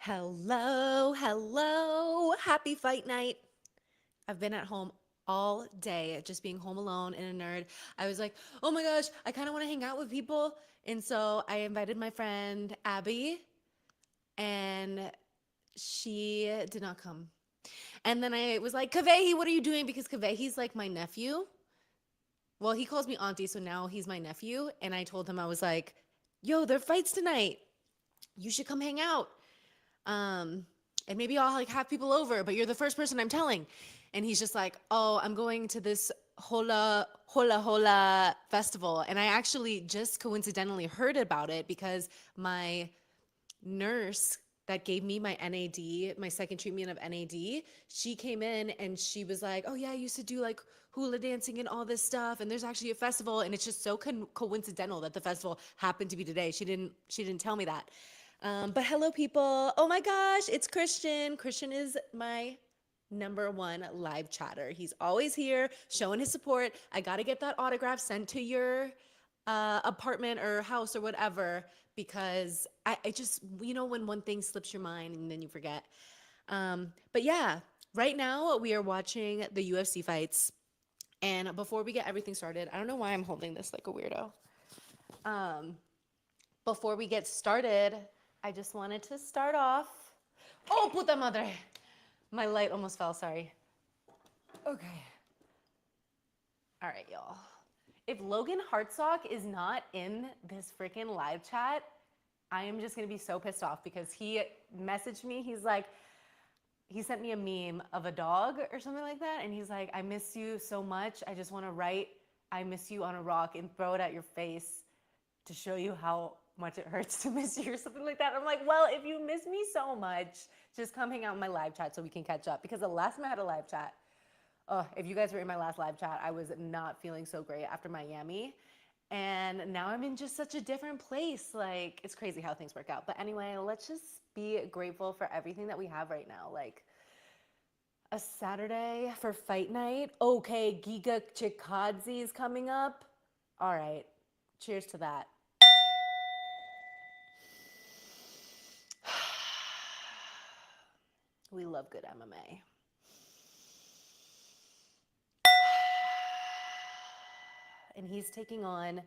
Hello, hello. Happy fight night. I've been at home all day, just being home alone and a nerd. I was like, oh my gosh, I kind of want to hang out with people. And so I invited my friend Abby, and she did not come. And then I was like, Kavehi, what are you doing? Because Kavehi's like my nephew. Well, he calls me auntie, so now he's my nephew. And I told him, I was like, yo, there are fights tonight. You should come hang out. um, and maybe I'll like have people over, but you're the first person I'm telling. And he's just like, oh, I'm going to this hola festival. And I actually just coincidentally heard about it because my nurse that gave me my NAD, my second treatment of NAD, she came in and she was like, oh yeah, I used to do like hula dancing and all this stuff, and there's actually a festival, and it's just so coincidental that the festival happened to be today. She didn't tell me that. But hello, people. Oh my gosh, it's Christian. Christian is my number one live chatter. He's always here showing his support. I got to get that autograph sent to your apartment or house or whatever, because I just, when one thing slips your mind and then you forget. But yeah, right now we are watching the UFC fights. And before we get everything started, I don't know why I'm holding this like a weirdo. Um, Before we get started, I just wanted to start off. Oh, puta madre. My light almost fell, sorry. Okay. All right, y'all. If Logan Hartsock is not in this freaking live chat, I am just gonna be so pissed off because he messaged me. He's like, he sent me a meme of a dog or something like that. And he's like, I miss you so much. I just wanna write, I miss you on a rock and throw it at your face to show you how much it hurts to miss you or something like that. I'm like, well, if you miss me so much, just come hang out in my live chat so we can catch up. Because the last time I had a live chat, if you guys were in my last live chat, I was not feeling so great after Miami. And now I'm in just such a different place. Like, it's crazy how things work out. But anyway, let's just be grateful for everything that we have right now. Like, a Saturday for fight night. Okay, Giga Chikadze is coming up. All right, cheers to that. We love good MMA. And he's taking on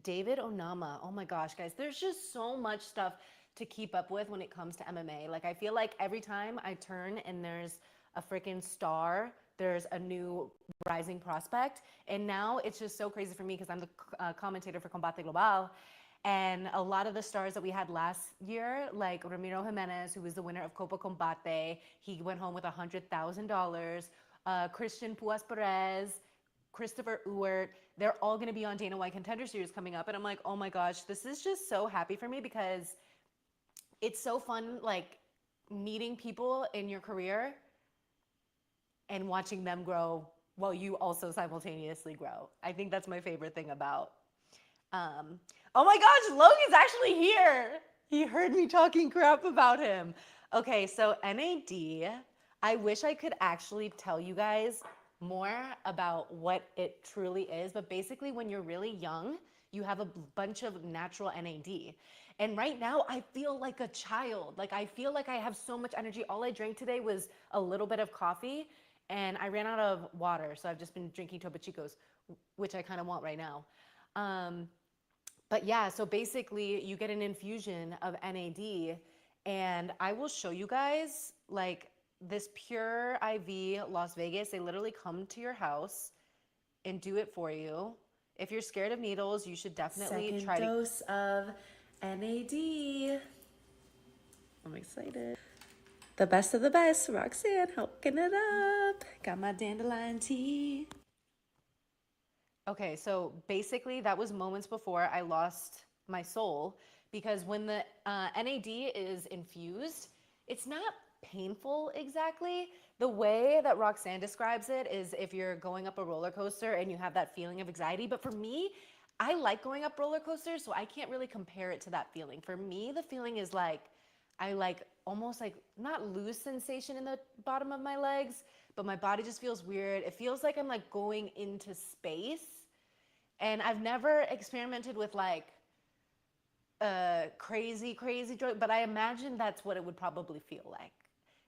David Onama. Oh my gosh, guys, there's just so much stuff to keep up with when it comes to MMA. Like, I feel like every time I turn and there's a freaking star, there's a new rising prospect. And now it's just so crazy for me because I'm the commentator for Combate Global. And a lot of the stars that we had last year, like Ramiro Jimenez, who was the winner of Copa Combate, he went home with $100,000. Christian Puas Perez, Christopher Ewart, they're all going to be on Dana White Contender Series coming up. And I'm like, oh my gosh, this is just so happy for me because it's so fun, like, meeting people in your career and watching them grow while you also simultaneously grow. I think that's my favorite thing about. Oh my gosh, Logan's actually here. He heard me talking crap about him. Okay, so NAD, I wish I could actually tell you guys more about what it truly is, but basically when you're really young, you have a bunch of natural NAD. And right now I feel like a child. Like, I feel like I have so much energy. All I drank today was a little bit of coffee and I ran out of water. So I've just been drinking Topo Chicos, which I kind of want right now. But yeah, so basically you get an infusion of NAD, and I will show you guys like this Pure IV Las Vegas. They literally come to your house and do it for you. If you're scared of needles, you should definitely try to. Second dose of NAD. I'm excited. The best of the best, Roxanne, hooking it up. Got my dandelion tea. Okay, so basically that was moments before I lost my soul, because when the NAD is infused, it's not painful exactly. The way that Roxanne describes it is if you're going up a roller coaster and you have that feeling of anxiety. But for me, I like going up roller coasters, so I can't really compare it to that feeling. For me, the feeling is like, I like almost like not lose sensation in the bottom of my legs, but my body just feels weird. It feels like I'm like going into space. And I've never experimented with like crazy joy, but I imagine that's what it would probably feel like.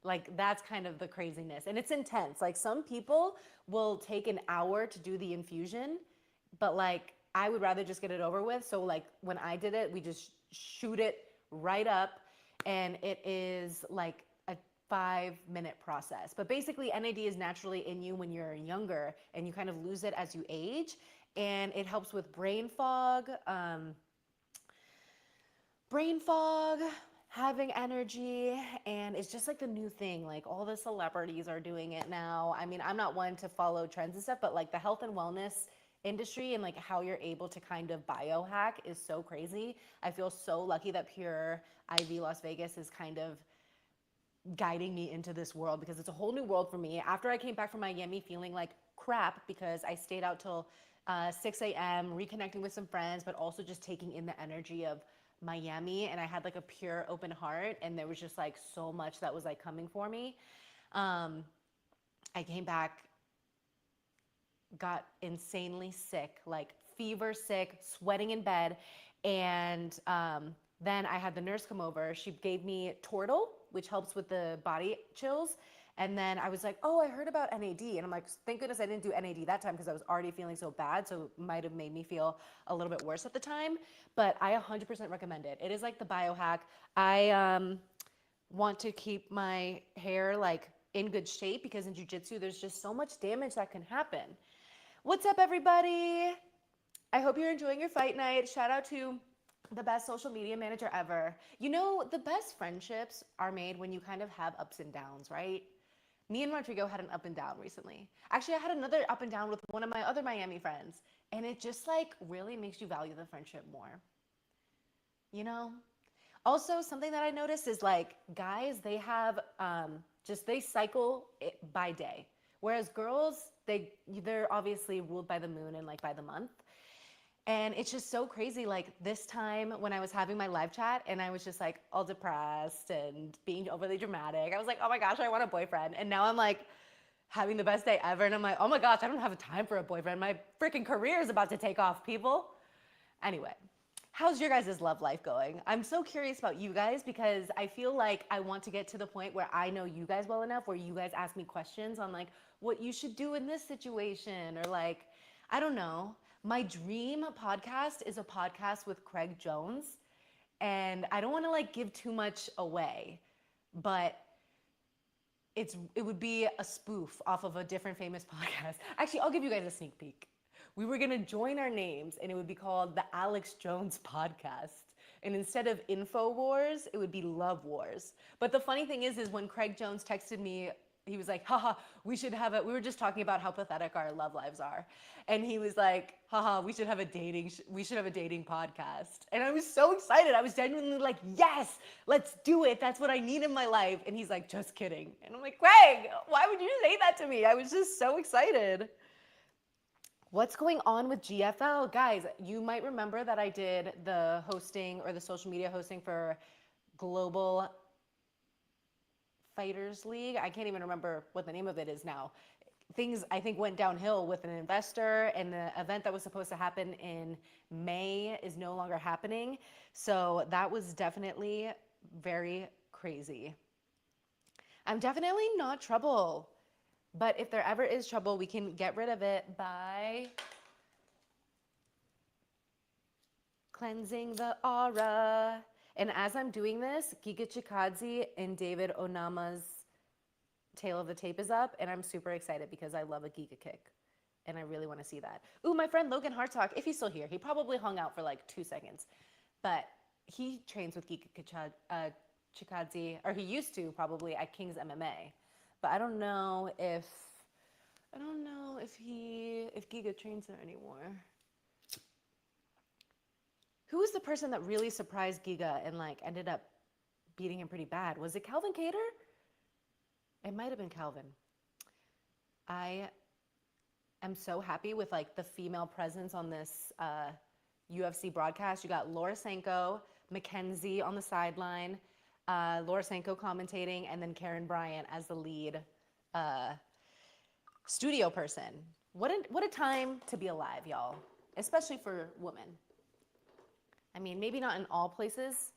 Like that's kind of the craziness. And it's intense. Like some people will take an hour to do the infusion, but like I would rather just get it over with. So like when I did it, we just shoot it right up and it is like a 5-minute process. But basically NAD is naturally in you when you're younger and you kind of lose it as you age. And it helps with brain fog, having energy, and it's just like the new thing. Like all the celebrities are doing it now. I mean, I'm not one to follow trends and stuff, but like the health and wellness industry and like how you're able to kind of biohack is so crazy. I feel so lucky that Pure IV Las Vegas is kind of guiding me into this world because it's a whole new world for me. After I came back from Miami feeling like crap because I stayed out till 6 a.m. reconnecting with some friends, but also just taking in the energy of Miami. And I had like a pure open heart and there was just like so much that was like coming for me. I came back, got insanely sick, like fever sick, sweating in bed. And then I had the nurse come over. She gave me Tortle, which helps with the body chills. And then I was like, oh, I heard about NAD. And I'm like, thank goodness I didn't do NAD that time because I was already feeling so bad. So it might have made me feel a little bit worse at the time. But I 100% recommend it. It is like the biohack. I want to keep my hair like in good shape because in jiu-jitsu, there's just so much damage that can happen. What's up, everybody? I hope you're enjoying your fight night. Shout out to the best social media manager ever. You know, the best friendships are made when you kind of have ups and downs, right? Me and Rodrigo had an up and down recently. Actually, I had another up and down with one of my other Miami friends. And it just like really makes you value the friendship more. You know? Also, something that I noticed is like guys, they have they cycle it by day. Whereas girls, they're obviously ruled by the moon and like by the month. And it's just so crazy. Like this time when I was having my live chat and I was just like all depressed and being overly dramatic, I was like, oh my gosh, I want a boyfriend. And now I'm like having the best day ever. And I'm like, oh my gosh, I don't have time for a boyfriend. My freaking career is about to take off, people. Anyway, how's your guys' love life going? I'm so curious about you guys because I feel like I want to get to the point where I know you guys well enough where you guys ask me questions on like what you should do in this situation or like, I don't know. My dream podcast is a podcast with Craig Jones. And I don't want to like give too much away, but it would be a spoof off of a different famous podcast. Actually, I'll give you guys a sneak peek. We were going to join our names and it would be called the Alex Jones Podcast. And instead of Info Wars, it would be Love Wars. But the funny thing is when Craig Jones texted me, he was like, haha, we were just talking about how pathetic our love lives are. And he was like, haha, we should have a dating podcast. And I was so excited. I was genuinely like, yes, let's do it. That's what I need in my life. And he's like, just kidding. And I'm like, Craig, why would you say that to me? I was just so excited. What's going on with GFL? Guys, you might remember that I did the hosting or the social media hosting for Global Fighters League. I can't even remember what the name of it is now. Things I think went downhill with an investor and the event that was supposed to happen in May is no longer happening. So that was definitely very crazy. I'm definitely not trouble. But if there ever is trouble, we can get rid of it by cleansing the aura. And as I'm doing this, Giga Chikadze and David Onama's tail of the tape is up. And I'm super excited because I love a Giga kick. And I really want to see that. Ooh, my friend Logan Hartsock, if he's still here, he probably hung out for like 2 seconds. But he trains with Giga Chikadze, or he used to probably at King's MMA. But I don't know if Giga trains there anymore. Who was the person that really surprised Giga and like ended up beating him pretty bad? Was it Calvin Cater? It might have been Calvin. I am so happy with like the female presence on this UFC broadcast. You got Laura Sanko, Mackenzie on the sideline, Laura Sanko commentating, and then Karen Bryant as the lead studio person. What a time to be alive, y'all, especially for women. I mean, maybe not in all places,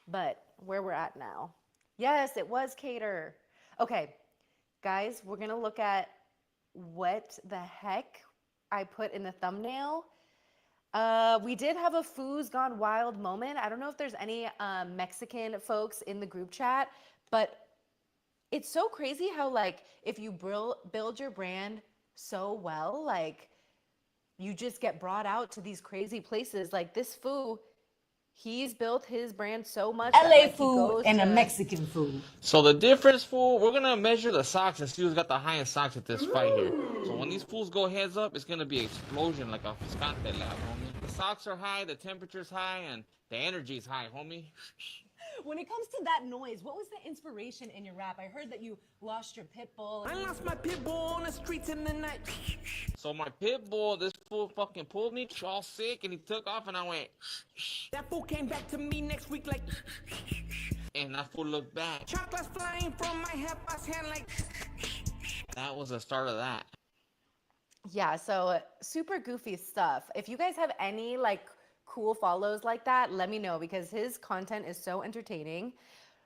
but where we're at now. Yes, it was cater. Okay, guys, we're gonna look at what the heck I put in the thumbnail. We did have a Foos Gone Wild moment. I don't know if there's any Mexican folks in the group chat, but it's so crazy how like if you build your brand so well, like you just get brought out to these crazy places. Like this foo, he's built his brand so much that LA like, he food goes and to a Mexican food. So the difference, fool, we're gonna measure the socks and see who's got the highest socks at this fight here. So when these fools go heads up, it's gonna be an explosion like a Fiscante lab, homie. The socks are high, the temperature's high, and the energy's high, homie. When it comes to that noise, what was the inspiration in your rap? I heard that you lost your pit bull. I lost my pit bull on the streets in the night. So my pit bull, this fool fucking pulled me all sick, and he took off, and I went. That fool came back to me next week like. And that fool looked back. Chocolates flying from my head's hand like. That was the start of that. Yeah, so super goofy stuff. If you guys have any like cool follows like that, let me know because his content is so entertaining.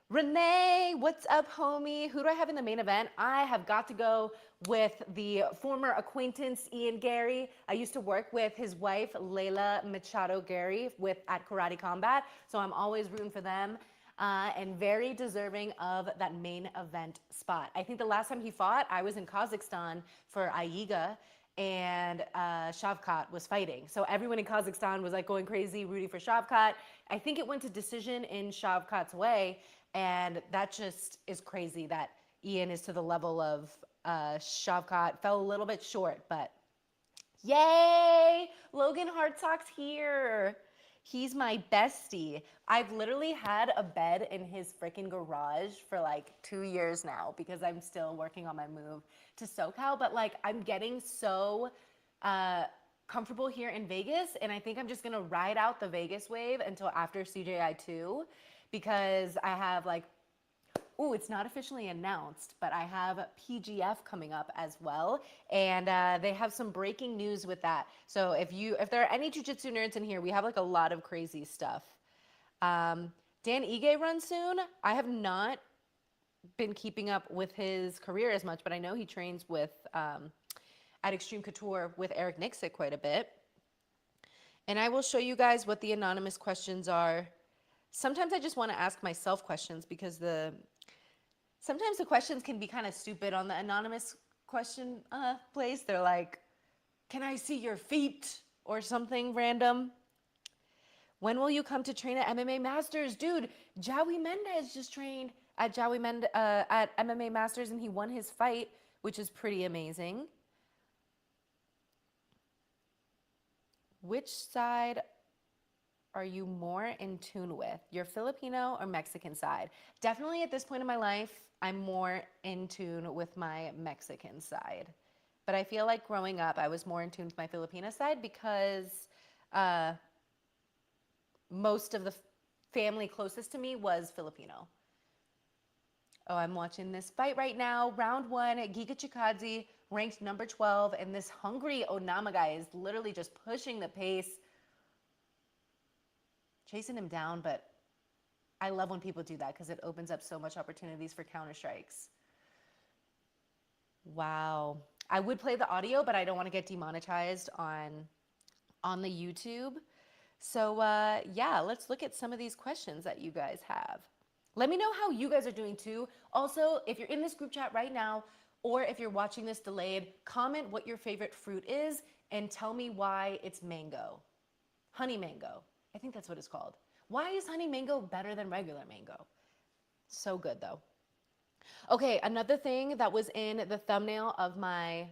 Renee, what's up, homie? Who do I have in the main event? I have got to go with the former acquaintance, Ian Gary. I used to work with his wife, Layla Machado Gary, at Karate Combat, so I'm always rooting for them. And very deserving of that main event spot. I think the last time he fought, I was in Kazakhstan for Aiga, and Shavkat was fighting. So everyone in Kazakhstan was like going crazy, rooting for Shavkat. I think it went to decision in Shavkat's way, and that just is crazy that Ian is to the level of Shavkat. Fell a little bit short, but yay! Logan Hartsock's here. He's my bestie. I've literally had a bed in his freaking garage for like 2 years now because I'm still working on my move to SoCal. But like I'm getting so comfortable here in Vegas, and I think I'm just gonna ride out the Vegas wave until after CJI 2 because I have like, ooh, it's not officially announced, but I have PGF coming up as well, and they have some breaking news with that. So if there are any jiu-jitsu nerds in here, we have like a lot of crazy stuff. Dan Ige runs soon. I have not been keeping up with his career as much, but I know he trains with at Extreme Couture with Eric Nixick quite a bit. And I will show you guys what the anonymous questions are. Sometimes I just want to ask myself questions because sometimes the questions can be kind of stupid on the anonymous question place. They're like, can I see your feet or something random? When will you come to train at MMA Masters? Dude, Joey Mendez just trained at at MMA Masters and he won his fight, which is pretty amazing. Which side are you more in tune with, your Filipino or Mexican side? Definitely at this point in my life, I'm more in tune with my Mexican side. But I feel like growing up, I was more in tune with my Filipino side because most of the family closest to me was Filipino. Oh, I'm watching this fight right now. Round 1, Giga Chikadze, ranked number 12, and this hungry Onama guy is literally just pushing the pace, chasing him down, but I love when people do that because it opens up so much opportunities for counter strikes. Wow. I would play the audio, but I don't want to get demonetized on the YouTube. So yeah, let's look at some of these questions that you guys have. Let me know how you guys are doing too. Also, if you're in this group chat right now, or if you're watching this delayed, comment what your favorite fruit is and tell me why it's mango. Honey mango. I think that's what it's called. Why is honey mango better than regular mango? So good though. Okay, another thing that was in the thumbnail of my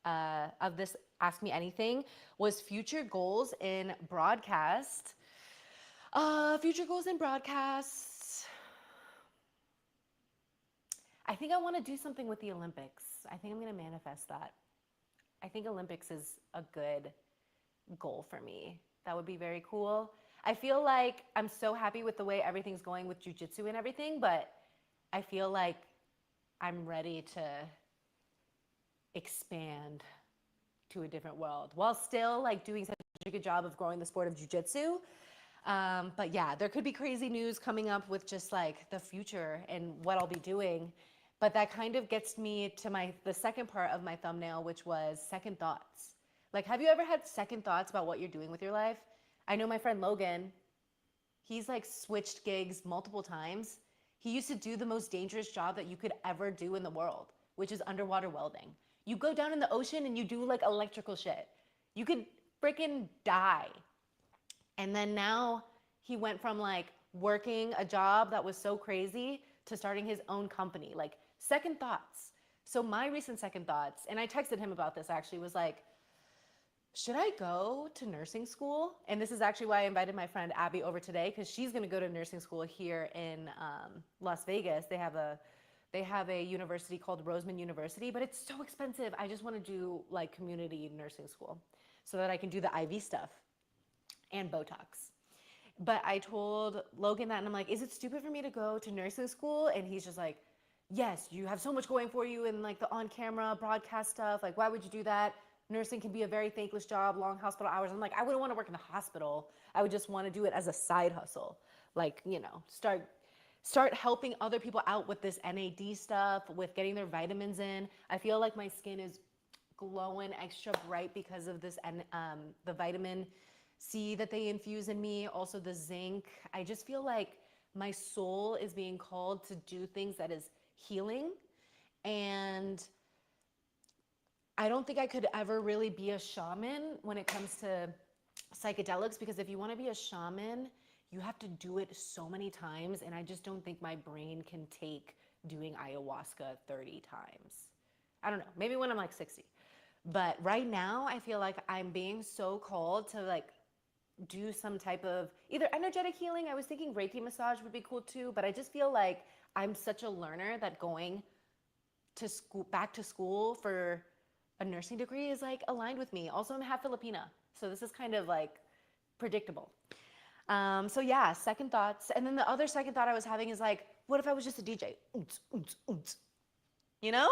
of this Ask Me Anything was future goals in broadcast. Future goals in broadcast. I think I want to do something with the Olympics. I think I'm going to manifest that. I think Olympics is a good goal for me. That would be very cool. I feel like I'm so happy with the way everything's going with jiu-jitsu and everything, but I feel like I'm ready to expand to a different world while still like doing such a good job of growing the sport of jiu-jitsu. But yeah, there could be crazy news coming up with just like the future and what I'll be doing. But that kind of gets me to the second part of my thumbnail, which was second thoughts. Like, have you ever had second thoughts about what you're doing with your life? I know my friend Logan, he's like switched gigs multiple times. He used to do the most dangerous job that you could ever do in the world, which is underwater welding. You go down in the ocean and you do like electrical shit. You could freaking die. And then now he went from like working a job that was so crazy to starting his own company. Like, second thoughts. So my recent second thoughts, and I texted him about this actually, was like, should I go to nursing school? And this is actually why I invited my friend Abby over today, because she's going to go to nursing school here in Las Vegas. They have a university called Roseman University, but it's so expensive. I just want to do like community nursing school so that I can do the IV stuff and Botox. But I told Logan that, and I'm like, is it stupid for me to go to nursing school? And he's just like, yes, you have so much going for you in like the on-camera broadcast stuff. Like, why would you do that? Nursing can be a very thankless job, long hospital hours. I'm like, I wouldn't want to work in the hospital. I would just want to do it as a side hustle. Like, you know, start helping other people out with this NAD stuff, with getting their vitamins in. I feel like my skin is glowing extra bright because of this, and the vitamin C that they infuse in me, also the zinc. I just feel like my soul is being called to do things that is healing. And I don't think I could ever really be a shaman when it comes to psychedelics, because if you want to be a shaman, you have to do it so many times, and I just don't think my brain can take doing ayahuasca 30 times. I don't know, maybe when I'm like 60. But right now, I feel like I'm being so called to like do some type of either energetic healing. I was thinking Reiki massage would be cool too, but I just feel like I'm such a learner that going to school, back to school for a nursing degree is like aligned with me. Also, I'm half Filipina, so this is kind of like predictable. So yeah, second thoughts. And then the other second thought I was having is like, what if I was just a DJ? Oons, oons, oons. You know?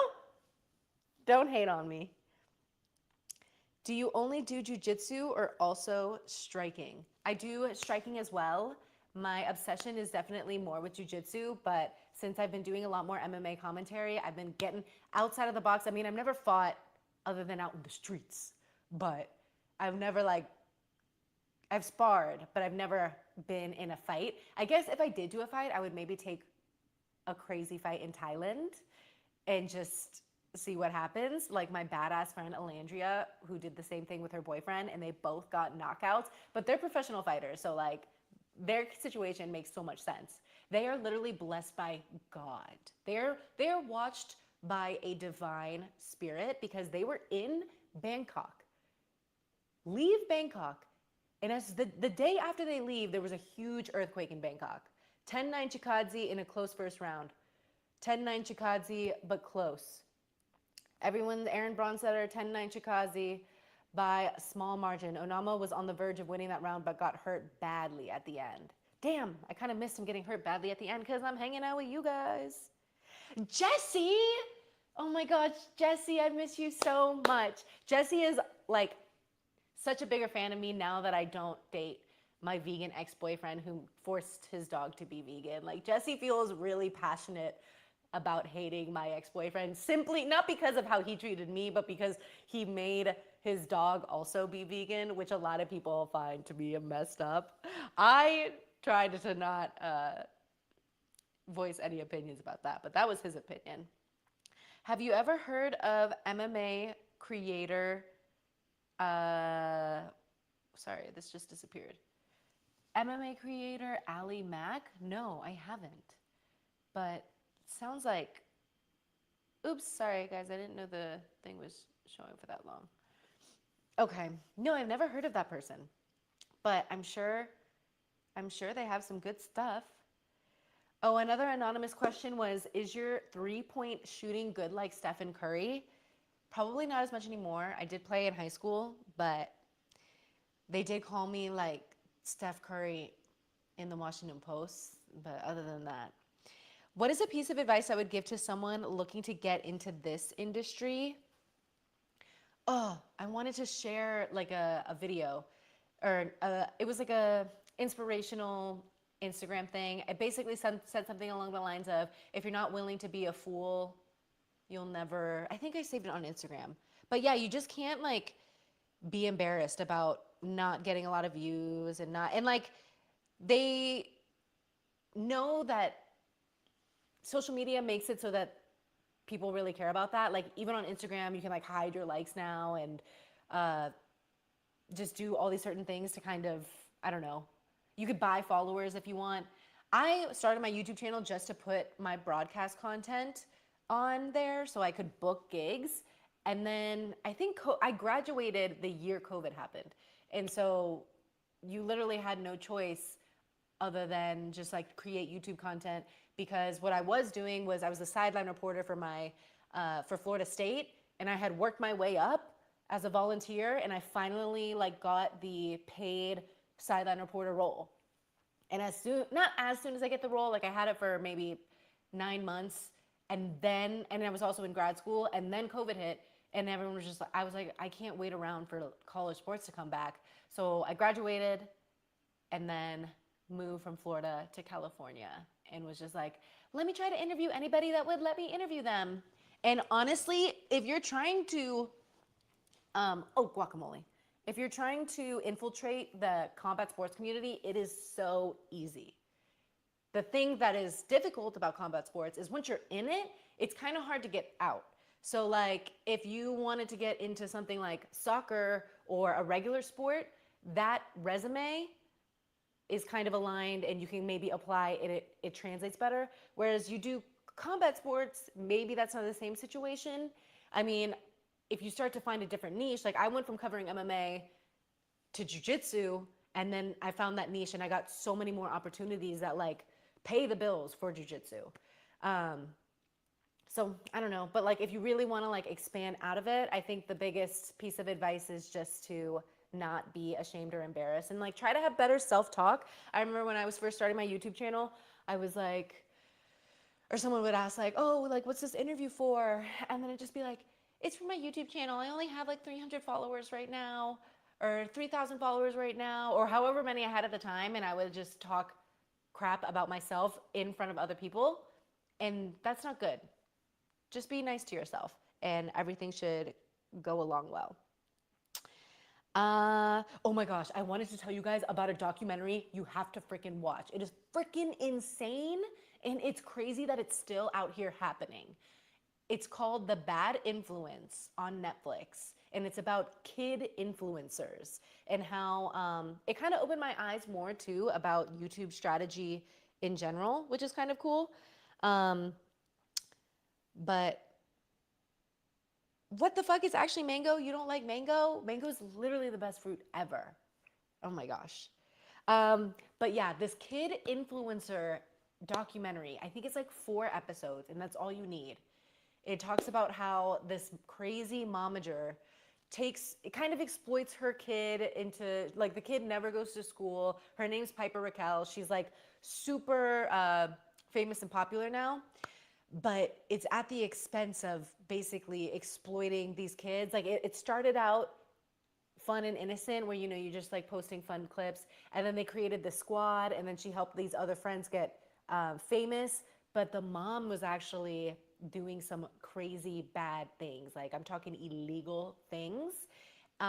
Don't hate on me. Do you only do jiu-jitsu or also striking? I do striking as well. My obsession is definitely more with jiu-jitsu, but since I've been doing a lot more MMA commentary, I've been getting outside of the box. I mean, I've never fought other than out in the streets, but I've never like, I've sparred, but I've never been in a fight. I guess if I did do a fight, I would maybe take a crazy fight in Thailand and just see what happens. Like my badass friend Alandria, who did the same thing with her boyfriend, and they both got knockouts, but they're professional fighters. So like their situation makes so much sense. They are literally blessed by God. They're watched by a divine spirit because they were in Bangkok. Leave Bangkok. And as the day after they leave, there was a huge earthquake in Bangkok. 10-9 Chikadze in a close first round. 10-9 Chikadze, but close. Everyone, Aaron Bronstetter, 10-9 Chikadze by a small margin. Onama was on the verge of winning that round, but got hurt badly at the end. Damn, I kind of missed him getting hurt badly at the end because I'm hanging out with you guys. Jesse! Oh my gosh, Jesse, I miss you so much. Jesse is like such a bigger fan of me now that I don't date my vegan ex-boyfriend who forced his dog to be vegan. Like Jesse feels really passionate about hating my ex-boyfriend, simply not because of how he treated me, but because he made his dog also be vegan, which a lot of people find to be messed up. I tried to not voice any opinions about that, but that was his opinion. Have you ever heard of MMA creator, sorry, this just disappeared. MMA creator Ali Mack? No, I haven't. But sounds like, oops, sorry guys, I didn't know the thing was showing for that long. Okay, no, I've never heard of that person, but I'm sure they have some good stuff. Oh, another anonymous question was, is your three-point shooting good like Stephen Curry? Probably not as much anymore. I did play in high school, but they did call me like Steph Curry in the Washington Post, but other than that. What is a piece of advice I would give to someone looking to get into this industry? Oh, I wanted to share like a video, or it was like a inspirational Instagram thing. It basically said something along the lines of, if you're not willing to be a fool, you'll never, I think I saved it on Instagram. But yeah, you just can't like be embarrassed about not getting a lot of views and not, and like they know that social media makes it so that people really care about that. Like even on Instagram, you can like hide your likes now and just do all these certain things to kind of, I don't know. You could buy followers if you want. I started my YouTube channel just to put my broadcast content on there so I could book gigs. And then I think I graduated the year COVID happened. And so you literally had no choice other than just like create YouTube content, because what I was doing was I was a sideline reporter for my for Florida State, and I had worked my way up as a volunteer, and I finally like got the paid sideline reporter role. And not as soon as I get the role, like I had it for maybe 9 months, and I was also in grad school, and then COVID hit, and everyone was just like, I was like, I can't wait around for college sports to come back. So I graduated, and then moved from Florida to California, and was just like, let me try to interview anybody that would let me interview them. And honestly, if you're trying to, oh, guacamole. If you're trying to infiltrate the combat sports community, it is so easy. The thing that is difficult about combat sports is once you're in it, it's kind of hard to get out. So like if you wanted to get into something like soccer or a regular sport, that resume is kind of aligned and you can maybe apply and it translates better. Whereas you do combat sports, maybe that's not the same situation. I mean, if you start to find a different niche, like I went from covering MMA to Jiu-jitsu, and then I found that niche and I got so many more opportunities that like pay the bills for Jiu-jitsu. So I don't know, but like if you really want to like expand out of it, I think the biggest piece of advice is just to not be ashamed or embarrassed and like try to have better self-talk. I remember when I was first starting my YouTube channel, I was like, or someone would ask like, oh, like what's this interview for? And then I'd just be like, it's for my YouTube channel. I only have like 300 followers right now, or 3,000 followers right now, or however many I had at the time. And I would just talk crap about myself in front of other people. And that's not good. Just be nice to yourself and everything should go along well. Oh my gosh, I wanted to tell you guys about a documentary you have to freaking watch. It is freaking insane, and it's crazy that it's still out here happening. It's called The Bad Influence on Netflix, and it's about kid influencers and how it kind of opened my eyes more too about YouTube strategy in general, which is kind of cool. But what the fuck is actually mango? You don't like mango? Mango is literally the best fruit ever. Oh my gosh. But yeah, this kid influencer documentary, I think it's like 4 episodes, and that's all you need. It talks about how this crazy momager it kind of exploits her kid into, like the kid never goes to school. Her name's Piper Raquel. She's like super famous and popular now. But it's at the expense of basically exploiting these kids. Like it started out fun and innocent where, you know, you're just like posting fun clips, and then they created the squad, and then she helped these other friends get famous. But the mom was actually doing some crazy bad things. Like I'm talking illegal things. So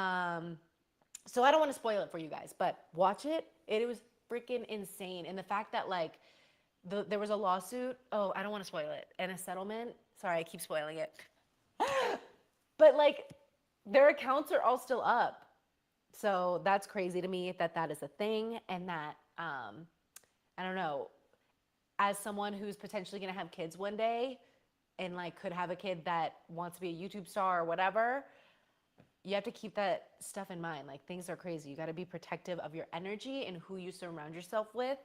I don't want to spoil it for you guys, but watch it. It was freaking insane. And the fact that like, there was a lawsuit. Oh, I don't want to spoil it. And a settlement. Sorry, I keep spoiling it. But like, their accounts are all still up. So that's crazy to me that is a thing. And that, I don't know, as someone who's potentially going to have kids one day and like could have a kid that wants to be a YouTube star or whatever, you have to keep that stuff in mind. Like things are crazy. You got to be protective of your energy and who you surround yourself with,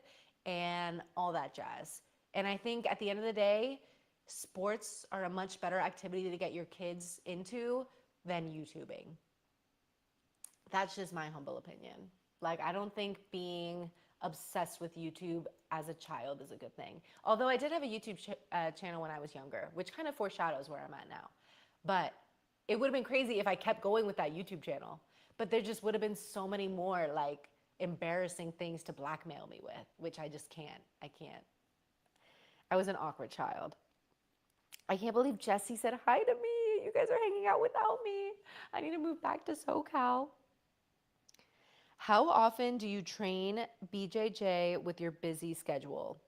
and all that jazz. And I think at the end of the day, sports are a much better activity to get your kids into than YouTubing. That's just my humble opinion. Like, I don't think being obsessed with YouTube as a child is a good thing. Although I did have a YouTube channel when I was younger, which kind of foreshadows where I'm at now. But it would have been crazy if I kept going with that YouTube channel. But there just would have been so many more like embarrassing things to blackmail me with, which I just can't. I can't. I was an awkward child. I can't believe Jesse said hi to me. You guys are hanging out without me. I need to move back to SoCal. How often do you train BJJ with your busy schedule?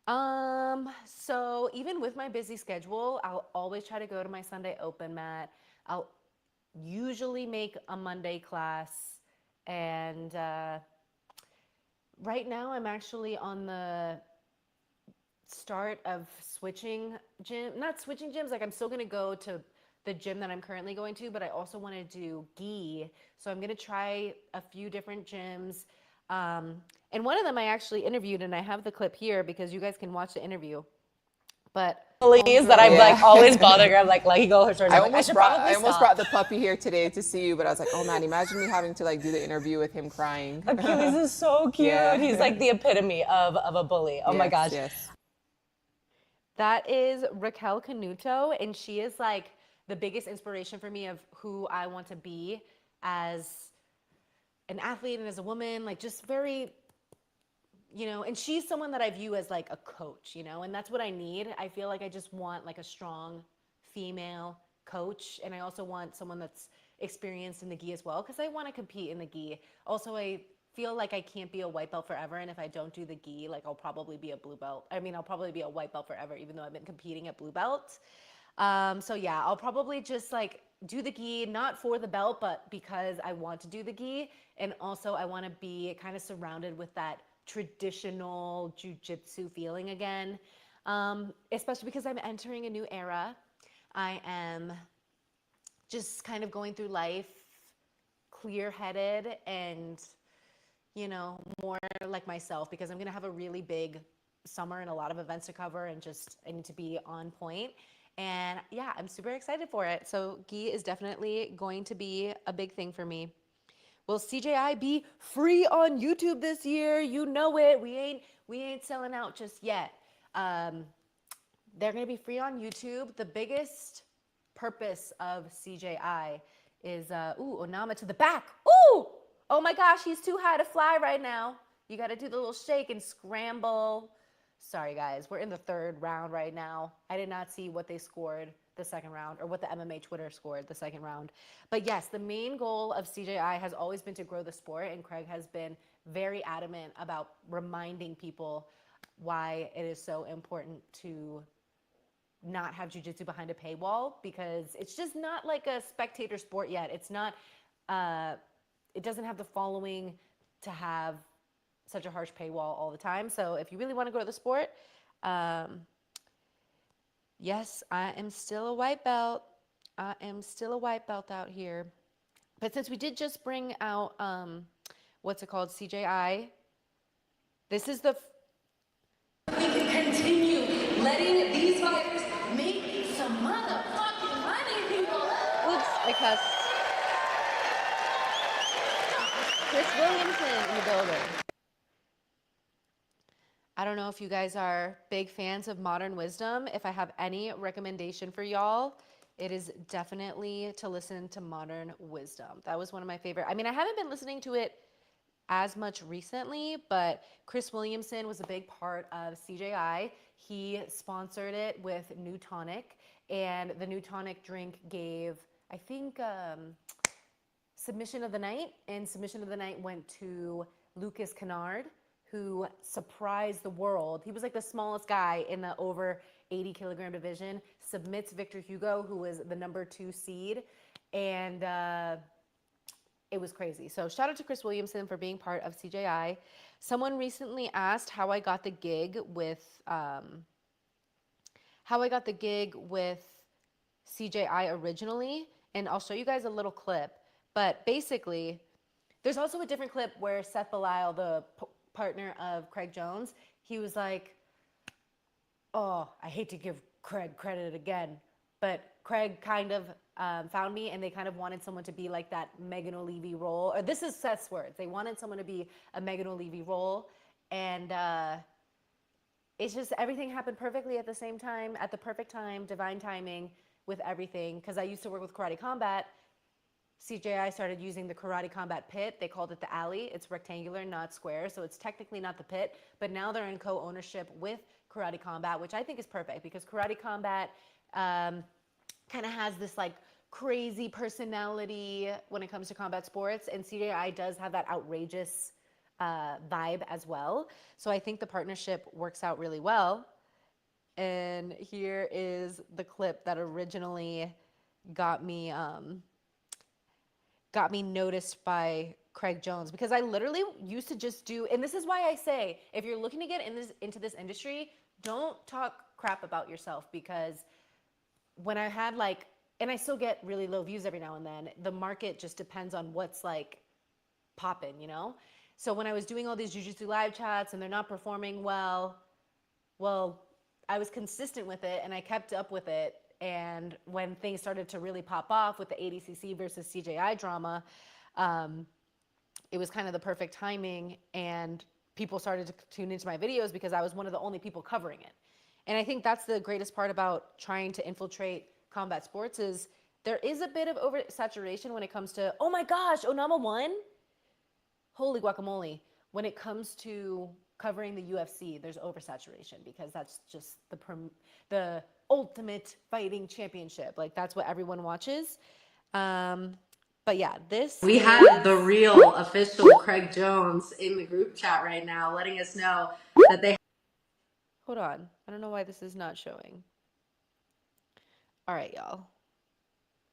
So even with my busy schedule, I'll always try to go to my Sunday open mat. I'll usually make a Monday class, and right now I'm actually on the start of not switching gyms, like I'm still gonna go to the gym that I'm currently going to, but I also want to do gi. So I'm gonna try a few different gyms. And one of them I actually interviewed, and I have the clip here because you guys can watch the interview. But Bullies that I'm like always bothering her. I'm like, let me go her story. I I should almost probably brought the puppy here today to see you, but I was like, oh man, imagine me having to like do the interview with him crying. Achilles is so cute. Yeah. He's like the epitome of a bully. Oh my gosh. Yes. that is Raquel Canuto, and she is like the biggest inspiration for me of who I want to be as an athlete and as a woman, like just very, and she's someone that I view as like a coach, and that's what I need. I feel like I just want like a strong female coach, and I also want someone that's experienced in the gi as well, because I want to compete in the gi. Also, I feel like I can't be a white belt forever, and if I don't do the gi, like I'll probably be a blue belt. I mean, I'll probably be a white belt forever, even though I've been competing at blue belt. So yeah, I'll probably just like do the gi, not for the belt, but because I want to do the gi. And also I want to be kind of surrounded with that traditional jiu-jitsu feeling again. Especially because I'm entering a new era. I am just kind of going through life clear-headed and, more like myself, because I'm going to have a really big summer and a lot of events to cover, and just I need to be on point. And yeah, I'm super excited for it. So gi is definitely going to be a big thing for me. Will CJI be free on YouTube this year? You know it. We ain't selling out just yet. They're gonna be free on YouTube. The biggest purpose of CJI is Onama to the back. Ooh! Oh my gosh, he's too high to fly right now. You gotta do the little shake and scramble. Sorry guys, we're in the third round right now. I did not see what they scored the second round, or what the MMA Twitter scored the second round. But yes, the main goal of CJI has always been to grow the sport, and Craig has been very adamant about reminding people why it is so important to not have jiu-jitsu behind a paywall, because it's just not like a spectator sport yet. It's not, it doesn't have the following to have such a harsh paywall all the time. So if you really want to grow the sport, yes, I am still a white belt. I am still a white belt out here. But since we did just bring out, what's it called, CJI, this is the... We can continue letting these fighters make some motherfucking money, people. Oops, I cussed. Chris Williamson in the building. I don't know if you guys are big fans of Modern Wisdom. If I have any recommendation for y'all, it is definitely to listen to Modern Wisdom. That was one of my favorite. I mean, I haven't been listening to it as much recently, but Chris Williamson was a big part of CJI. He sponsored it with New Tonic, and the New Tonic drink gave, I think, Submission of the Night, and Submission of the Night went to Lucas Kennard, who surprised the world. He was like the smallest guy in the over 80 kilogram division, submits Victor Hugo, who was the number 2 seed, and it was crazy. So shout out to Chris Williamson for being part of CJI. Someone recently asked how I got the gig with CJI originally, and I'll show you guys a little clip. But basically, there's also a different clip where Seth Belial, the partner of Craig Jones, he was like, oh, I hate to give Craig credit again, but Craig kind of found me, and they kind of wanted someone to be like that Megan O'Leary role. Or this is Seth's words. They wanted someone to be a Megan O'Leary role, and it's just everything happened perfectly at the same time, at the perfect time, divine timing with everything. Because I used to work with Karate Combat, CJI started using the Karate Combat Pit. They called it the Alley. It's rectangular, not square, so it's technically not the pit, but now they're in co-ownership with Karate Combat, which I think is perfect because Karate Combat kind of has this like crazy personality when it comes to combat sports, and CJI does have that outrageous vibe as well. So I think the partnership works out really well. And here is the clip that originally got me noticed by Craig Jones, because I literally used to just do, and this is why I say, if you're looking to get into this industry, don't talk crap about yourself, because when I had like, and I still get really low views every now and then, the market just depends on what's like popping, you know? So when I was doing all these jiu-jitsu live chats and they're not performing well, I was consistent with it and I kept up with it. And when things started to really pop off with the ADCC versus CJI drama, it was kind of the perfect timing, and people started to tune into my videos because I was one of the only people covering it. And I think that's the greatest part about trying to infiltrate combat sports is there is a bit of oversaturation when it comes to, oh my gosh, Onama won? Holy guacamole. When it comes to covering the UFC, there's oversaturation because that's just the ultimate fighting championship. Like that's what everyone watches. But yeah, we have the real official Craig Jones in the group chat right now, letting us know that they. Hold on. I don't know why this is not showing. All right, y'all.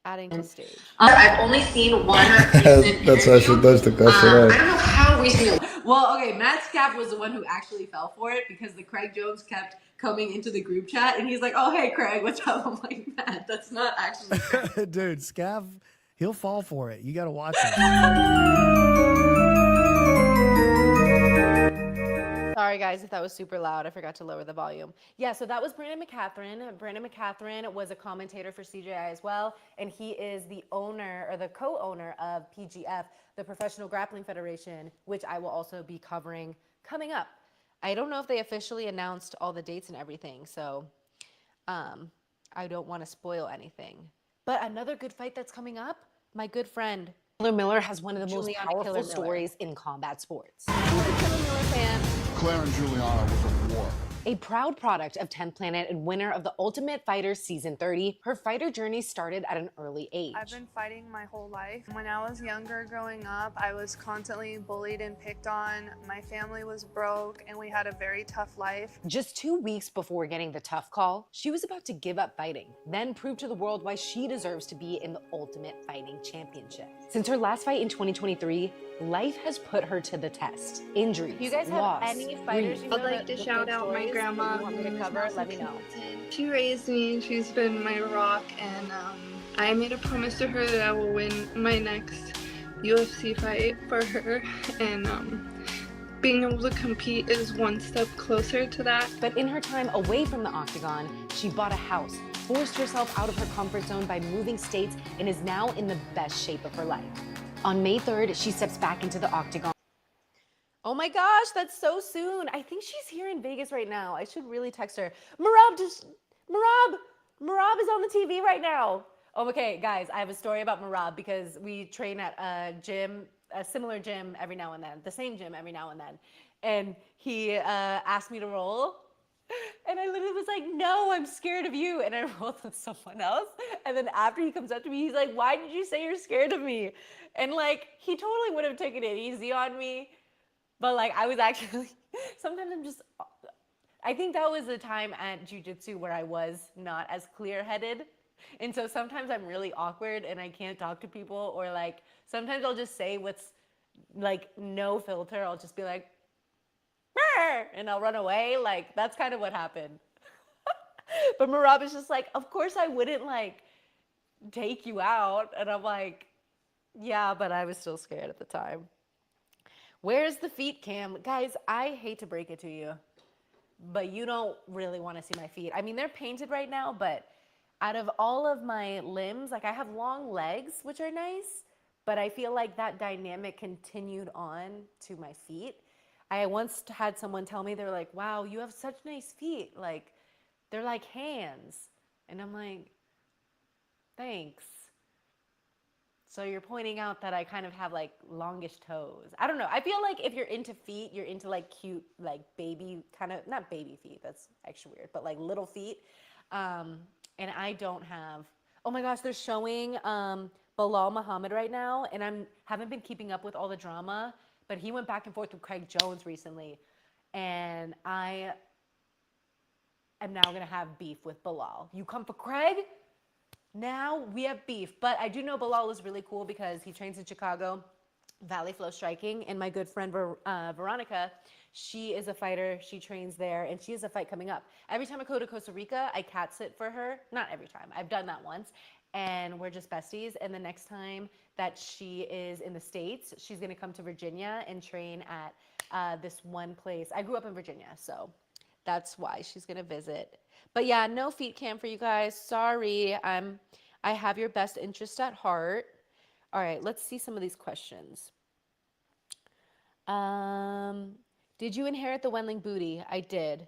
Adding to stage. I've only seen one recent That's how she does the question. I don't know how recently. Well, okay, Matt Scaff was the one who actually fell for it because the Craig Jones kept coming into the group chat and he's like, "Oh, hey, Craig, what's up?" I'm like, "Matt, that's not actually Craig." Dude, Scav, he'll fall for it. You got to watch him. Sorry, guys, if that was super loud. I forgot to lower the volume. Yeah, so that was Brandon McCatherine. Brandon McCatherine was a commentator for CJI as well, and he is the owner or the co-owner of PGF, the Professional Grappling Federation, which I will also be covering coming up. I don't know if they officially announced all the dates and everything, so I don't want to spoil anything. But another good fight that's coming up, my good friend Miller has one of the most Juliana powerful Killer Miller. stories in combat sports. I'm a Killer Miller fan. Claire and Juliana was a war. A proud product of 10th Planet and winner of the Ultimate Fighter Season 30, her fighter journey started at an early age. I've been fighting my whole life. When I was younger growing up, I was constantly bullied and picked on. My family was broke and we had a very tough life. Just 2 weeks before getting the tough call, she was about to give up fighting, then prove to the world why she deserves to be in the Ultimate Fighting Championship. Since her last fight in 2023, life has put her to the test. Injuries, You guys loss, have any fighters you I'd know like that to with shout good out my stories grandma. that you want me to cover? Let me know. She raised me, she's been my rock, and I made a promise to her that I will win my next UFC fight for her, and being able to compete is one step closer to that. But in her time away from the octagon, she bought a house, forced herself out of her comfort zone by moving states, and is now in the best shape of her life. On May 3rd, she steps back into the octagon. Oh my gosh, that's so soon. I think she's here in Vegas right now. I should really text her. Marab is on the TV right now. Oh, okay, guys, I have a story about Marab because we train at a gym, a similar gym every now and then, the same gym every now and then. And he asked me to roll. And I literally was like, "No, I'm scared of you." And I rolled with someone else. And then after he comes up to me, he's like, "Why did you say you're scared of me?" And like, he totally would have taken it easy on me. But like, I was actually, sometimes I think that was the time at jiu-jitsu where I was not as clear-headed. And so sometimes I'm really awkward and I can't talk to people, or like, sometimes I'll just say what's like no filter. I'll just be like, "Brr," and I'll run away. Like, that's kind of what happened. But Marab is just like, "Of course I wouldn't like take you out." And I'm like, "Yeah, but I was still scared at the time." Where's the feet cam? Guys, I hate to break it to you, but you don't really want to see my feet. I mean, they're painted right now, but out of all of my limbs, like I have long legs, which are nice, but I feel like that dynamic continued on to my feet. I once had someone tell me, they're like, "Wow, you have such nice feet. Like, they're like hands." And I'm like, "Thanks." So you're pointing out that I kind of have like longish toes. I don't know. I feel like if you're into feet, you're into like cute, like baby kind of, not baby feet, that's actually weird, but like little feet. And I don't have, oh my gosh, they're showing Bilal Muhammad right now. And haven't been keeping up with all the drama, but he went back and forth with Craig Jones recently. And I am now going to have beef with Bilal. You come for Craig? Now we have beef. But I do know Bilal is really cool because he trains in Chicago, Valley Flow Striking. And my good friend Veronica, she is a fighter. She trains there and she has a fight coming up. Every time I go to Costa Rica, I cat sit for her. Not every time. I've done that once. And we're just besties. And the next time that she is in the States, she's going to come to Virginia and train at this one place. I grew up in Virginia, so that's why she's going to visit. But yeah, no feet cam for you guys. Sorry. I have your best interest at heart. All right, let's see some of these questions. Did you inherit the Wendling booty? I did.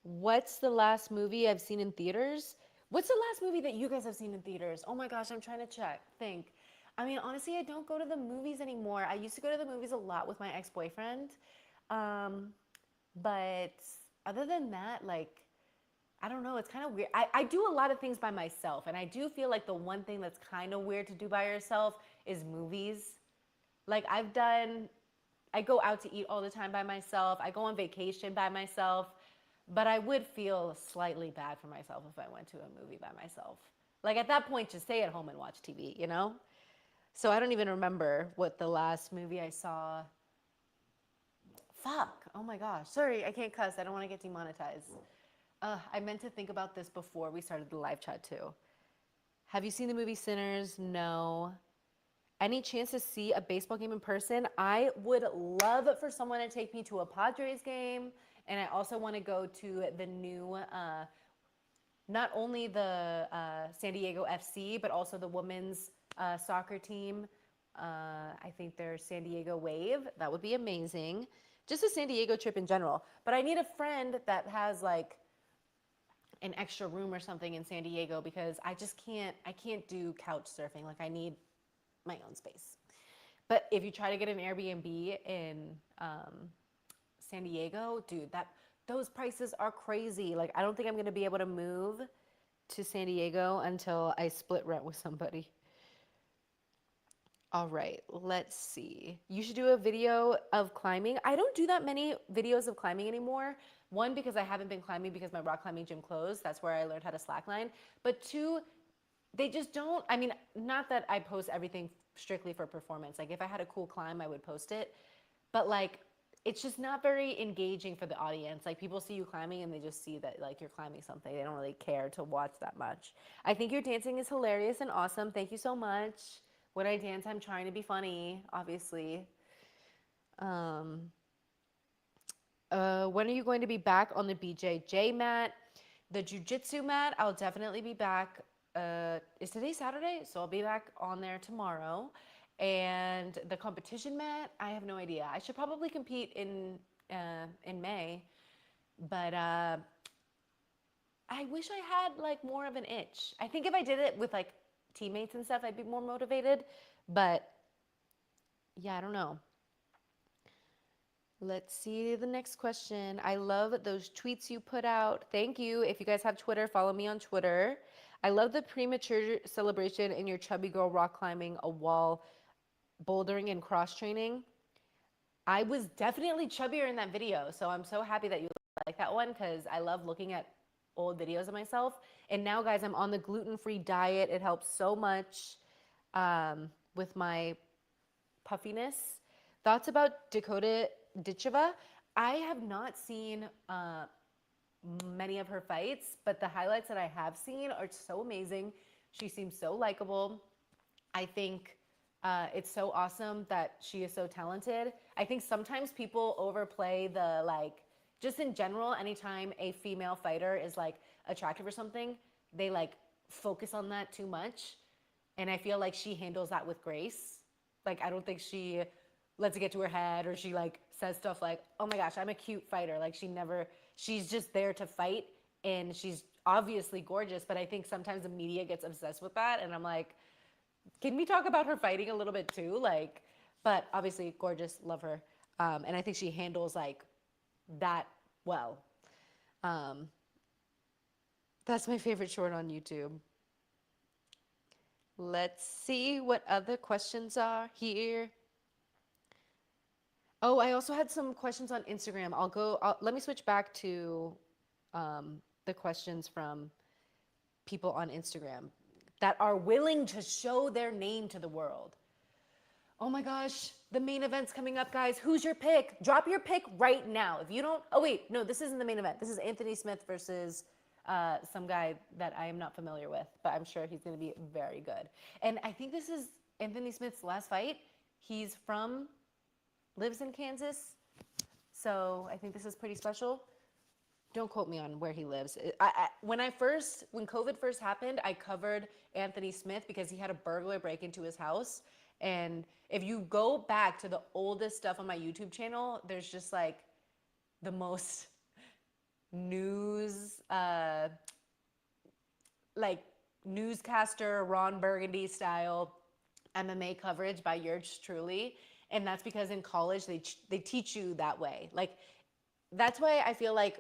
What's the last movie I've seen in theaters? What's the last movie that you guys have seen in theaters? Oh my gosh, I'm trying to think. I mean, honestly, I don't go to the movies anymore. I used to go to the movies a lot with my ex-boyfriend. But other than that, like, I don't know, it's kind of weird. I do a lot of things by myself, and I do feel like the one thing that's kind of weird to do by yourself is movies. Like, I go out to eat all the time by myself. I go on vacation by myself. But I would feel slightly bad for myself if I went to a movie by myself. Like, at that point, just stay at home and watch TV, you know? So I don't even remember what the last movie I saw. Fuck. Oh my gosh. Sorry, I can't cuss. I don't want to get demonetized. I meant to think about this before we started the live chat too. Have you seen the movie Sinners? No. Any chance to see a baseball game in person? I would love for someone to take me to a Padres game. And I also want to go to the new, not only the San Diego FC, but also the women's soccer team. I think they're San Diego Wave. That would be amazing. Just a San Diego trip in general. But I need a friend that has like an extra room or something in San Diego because I can't do couch surfing. Like, I need my own space. But if you try to get an Airbnb in San Diego, dude, those prices are crazy. Like, I don't think I'm gonna be able to move to San Diego until I split rent with somebody. All right, let's see. You should do a video of climbing. I don't do that many videos of climbing anymore. One, because I haven't been climbing because my rock climbing gym closed. That's where I learned how to slackline. But two, they just don't, I mean, not that I post everything strictly for performance. Like, if I had a cool climb, I would post it. But like, it's just not very engaging for the audience. Like, people see you climbing and they just see that like you're climbing something. They don't really care to watch that much. I think your dancing is hilarious and awesome. Thank you so much. When I dance, I'm trying to be funny, obviously. When are you going to be back on the BJJ mat? The Jiu-Jitsu mat, I'll definitely be back. Is today Saturday? So I'll be back on there tomorrow. And the competition mat, I have no idea. I should probably compete in May, but I wish I had like more of an itch. I think if I did it with like teammates and stuff, I'd be more motivated. But yeah, I don't know. Let's see the next question. I love those tweets you put out. Thank you. If you guys have Twitter, follow me on Twitter. I love the premature celebration in your chubby girl rock climbing a wall, bouldering and cross training. I was definitely chubbier in that video, so I'm so happy that you like that one because I love looking at old videos of myself. And now, guys, I'm on the gluten-free diet. It helps so much with my puffiness. Thoughts about Dakota Ditcheva? I have not seen many of her fights, but the highlights that I have seen are so amazing. She seems so likable. I think it's so awesome that she is so talented. I think sometimes people overplay the, like, just in general, anytime a female fighter is like attractive or something, they like focus on that too much. And I feel like she handles that with grace. Like, I don't think she lets it get to her head or she like says stuff like, oh my gosh, I'm a cute fighter. Like, she's just there to fight and she's obviously gorgeous. But I think sometimes the media gets obsessed with that. And I'm like, Can we talk about her fighting a little bit too? Like, but obviously gorgeous, love her. And I think she handles like that well. That's my favorite short on YouTube. Let's see what other questions are here. Oh, I also had some questions on Instagram. Let me switch back to the questions from people on Instagram that are willing to show their name to the world. Oh my gosh, the main event's coming up, guys. Who's your pick? Drop your pick right now. If you don't, oh wait, no, this isn't the main event. This is Anthony Smith versus some guy that I am not familiar with, but I'm sure he's going to be very good. And I think this is Anthony Smith's last fight. He's lives in Kansas, so I think this is pretty special. Don't quote me on where he lives. When COVID first happened, I covered Anthony Smith because he had a burglar break into his house. And if you go back to the oldest stuff on my YouTube channel, there's just like the most newscaster Ron Burgundy style MMA coverage by yours truly. And that's because in college, they teach you that way. Like, that's why I feel like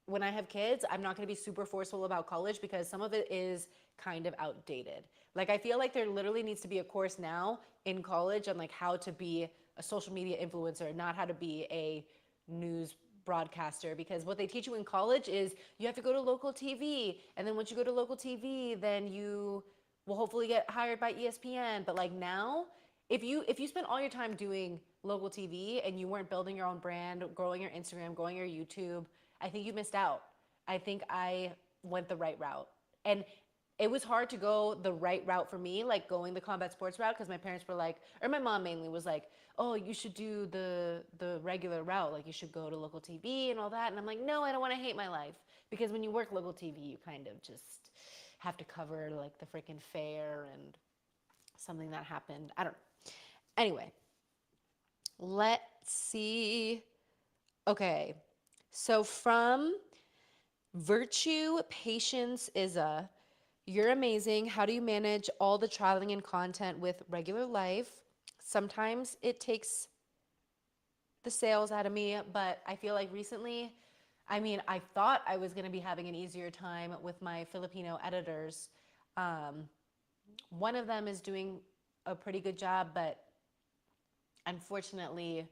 when I have kids, I'm not going to be super forceful about college because some of it is kind of outdated. Like, I feel like there literally needs to be a course now in college on like how to be a social media influencer, not how to be a news broadcaster, because what they teach you in college is you have to go to local TV, and then once you go to local TV, then you will hopefully get hired by ESPN. But like now, if you spend all your time doing local TV and you weren't building your own brand, growing your Instagram, growing your YouTube, I think you missed out. I think I went the right route. And it was hard to go the right route for me, like going the combat sports route, because my parents were like, or my mom mainly was like, oh, you should do the regular route. Like, you should go to local TV and all that. And I'm like, no, I don't want to hate my life. Because when you work local TV, you kind of just have to cover like the freaking fair and something that happened. I don't know. Anyway, let's see. Okay. So from Virtue Patience Isa, you're amazing. How do you manage all the traveling and content with regular life? Sometimes it takes the sales out of me, but I feel like recently, I mean, I thought I was going to be having an easier time with my Filipino editors. One of them is doing a pretty good job, but unfortunately,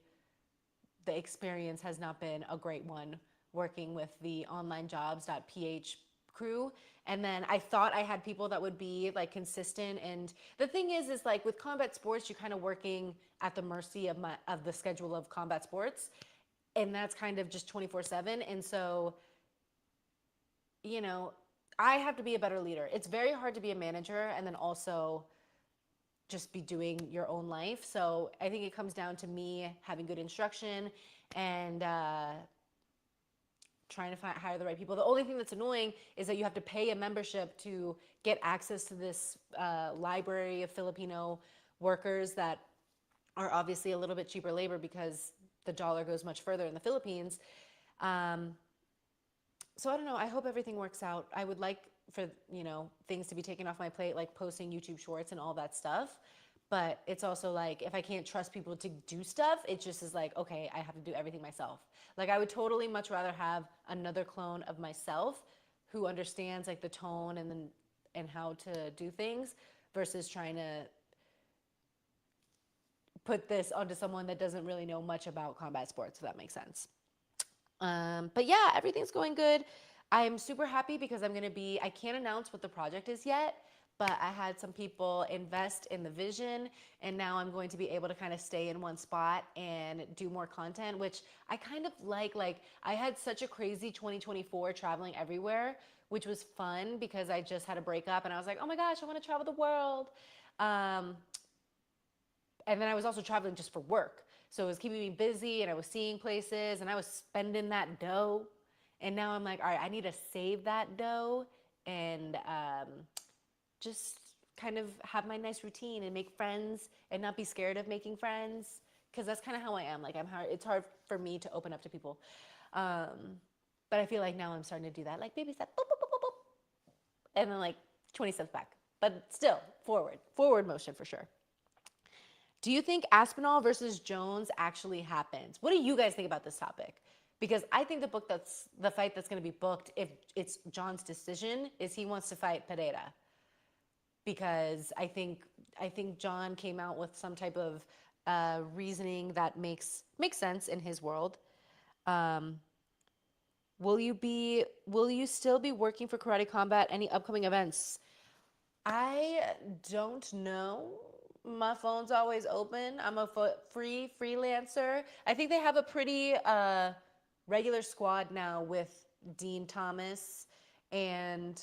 the experience has not been a great one working with the onlinejobs.ph crew. And then I thought I had people that would be like consistent. And the thing is like with combat sports, you're kind of working at the mercy of the schedule of combat sports. And that's kind of just 24/7. And so, you know, I have to be a better leader. It's very hard to be a manager and then also just be doing your own life. So I think it comes down to me having good instruction and trying to hire the right people. The only thing that's annoying is that you have to pay a membership to get access to this library of Filipino workers that are obviously a little bit cheaper labor because the dollar goes much further in the Philippines. So I don't know. I hope everything works out. I would like for, you know, things to be taken off my plate, like posting YouTube shorts and all that stuff. But it's also like, if I can't trust people to do stuff, it just is like, okay, I have to do everything myself. Like, I would totally much rather have another clone of myself who understands like the tone and how to do things versus trying to put this onto someone that doesn't really know much about combat sports, if that makes sense. But yeah, everything's going good. I am super happy because I can't announce what the project is yet, but I had some people invest in the vision, and now I'm going to be able to kind of stay in one spot and do more content, which I kind of like I had such a crazy 2024 traveling everywhere, which was fun because I just had a breakup and I was like, oh my gosh, I want to travel the world. And then I was also traveling just for work. So it was keeping me busy and I was seeing places and I was spending that dough. And now I'm like, all right, I need to save that dough and just kind of have my nice routine and make friends and not be scared of making friends. Because that's kind of how I am. Like, it's hard for me to open up to people. But I feel like now I'm starting to do that. Like, baby step, boop, boop, boop, boop, boop. And then like 20 steps back. but still forward motion for sure. Do you think Aspinall versus Jones actually happens? What do you guys think about this topic? Because I think the fight that's going to be booked, if it's John's decision, is he wants to fight Pereira. Because I think John came out with some type of reasoning that makes sense in his world. Will you still be working for Karate Combat? Any upcoming events? I don't know. My phone's always open. I'm a free freelancer. I think they have a pretty regular squad now with Dean Thomas, and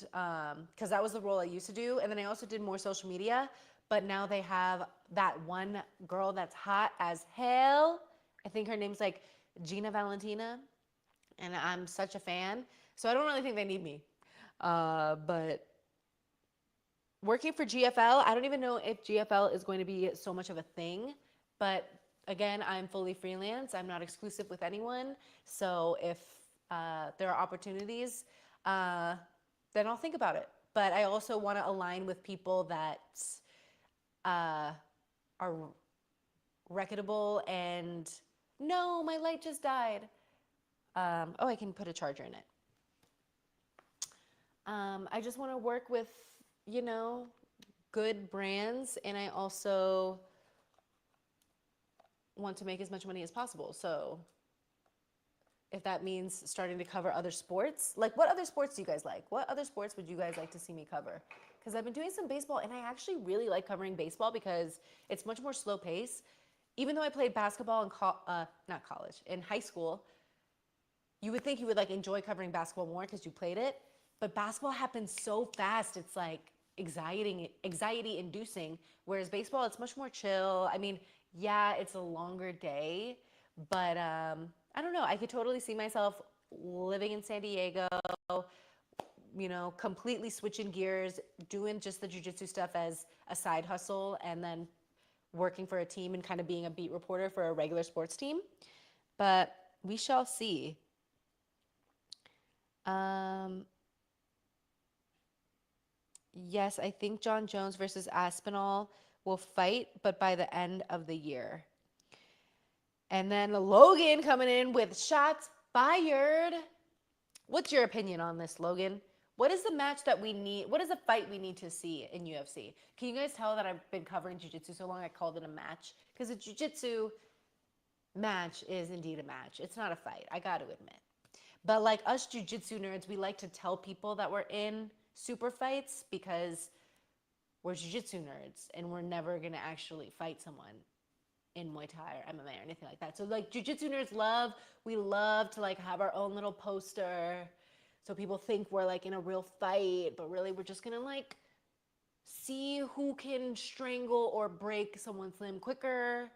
because that was the role I used to do, and then I also did more social media. But now they have that one girl that's hot as hell. I think her name's like Gina Valentina, and I'm such a fan. So I don't really think they need me. But working for GFL, I don't even know if GFL is going to be so much of a thing, but again, I'm fully freelance. I'm not exclusive with anyone. So if there are opportunities, then I'll think about it. But I also want to align with people that are reputable and no, my light just died. I can put a charger in it. I just want to work with, good brands, and I also want to make as much money as possible. So if that means starting to cover other sports, like what other sports do you guys like? What other sports would you guys like to see me cover? Because I've been doing some baseball, and I actually really like covering baseball because it's much more slow pace. Even though I played basketball in high school, you would think you would like enjoy covering basketball more because you played it, but basketball happens so fast. It's like anxiety inducing, whereas baseball, it's much more chill. I mean, yeah, it's a longer day, but I don't know. I could totally see myself living in San Diego, completely switching gears, doing just the jiu-jitsu stuff as a side hustle, and then working for a team and kind of being a beat reporter for a regular sports team. But we shall see. Yes, I think John Jones versus Aspinall will fight, but by the end of the year. And then Logan coming in with shots fired. What's your opinion on this, Logan? What is the match that we need? What is the fight we need to see in UFC? Can you guys tell that I've been covering jiu-jitsu so long I called it a match? Because a jiu-jitsu match is indeed a match. It's not a fight, I got to admit. But like us jiu-jitsu nerds, we like to tell people that we're in super fights because we're jiu-jitsu nerds and we're never going to actually fight someone in Muay Thai or MMA or anything like that. So like jiu-jitsu nerds we love to like have our own little poster so people think we're like in a real fight, but really we're just going to like see who can strangle or break someone's limb quicker.